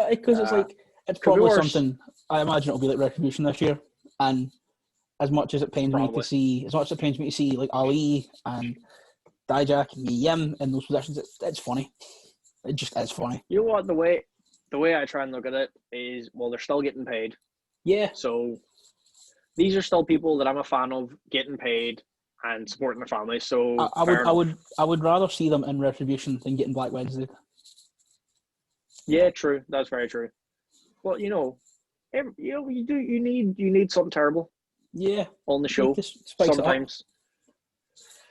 Because it's like it's could be probably worse. something. I imagine it'll be like Retribution this year, and as much as it pains me to see, like Ali and Dijak and Yim in those positions, it's funny. It just is funny. You know what? The way I try and look at it is, well, they're still getting paid. Yeah. So these are still people that I'm a fan of getting paid and supporting their families. So I would rather see them in Retribution than getting Black Wednesday. Yeah, true. That's very true. Well, you need something terrible. Yeah. On the show sometimes.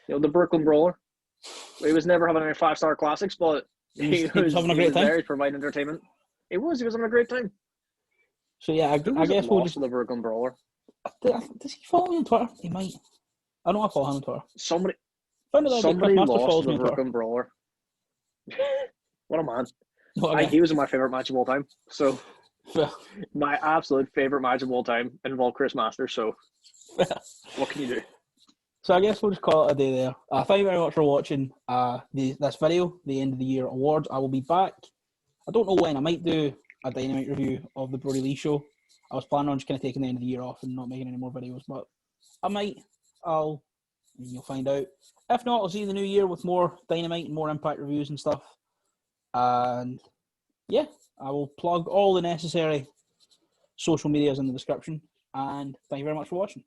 The Brooklyn Brawler. He was never having any 5-star classics, but he was having a great time. There, providing entertainment. He was having a great time. So yeah, I guess we'll just the Brooklyn Brawler. Does he follow me on Twitter? He might. I don't follow him on Twitter. Somebody lost to the Brooklyn Brawler. What a man! He was my favorite match of all time. So my absolute favorite match of all time involved Chris Masters. So what can you do? So I guess we'll just call it a day there. Thank you very much for watching this video, the end of the year awards. I will be back. I don't know when. I might do a Dynamite review of the Brody Lee show. I was planning on just kind of taking the end of the year off and not making any more videos, but I might. You'll find out. If not, I'll see you in the new year with more Dynamite and more Impact reviews and stuff. And yeah, I will plug all the necessary social medias in the description. And thank you very much for watching.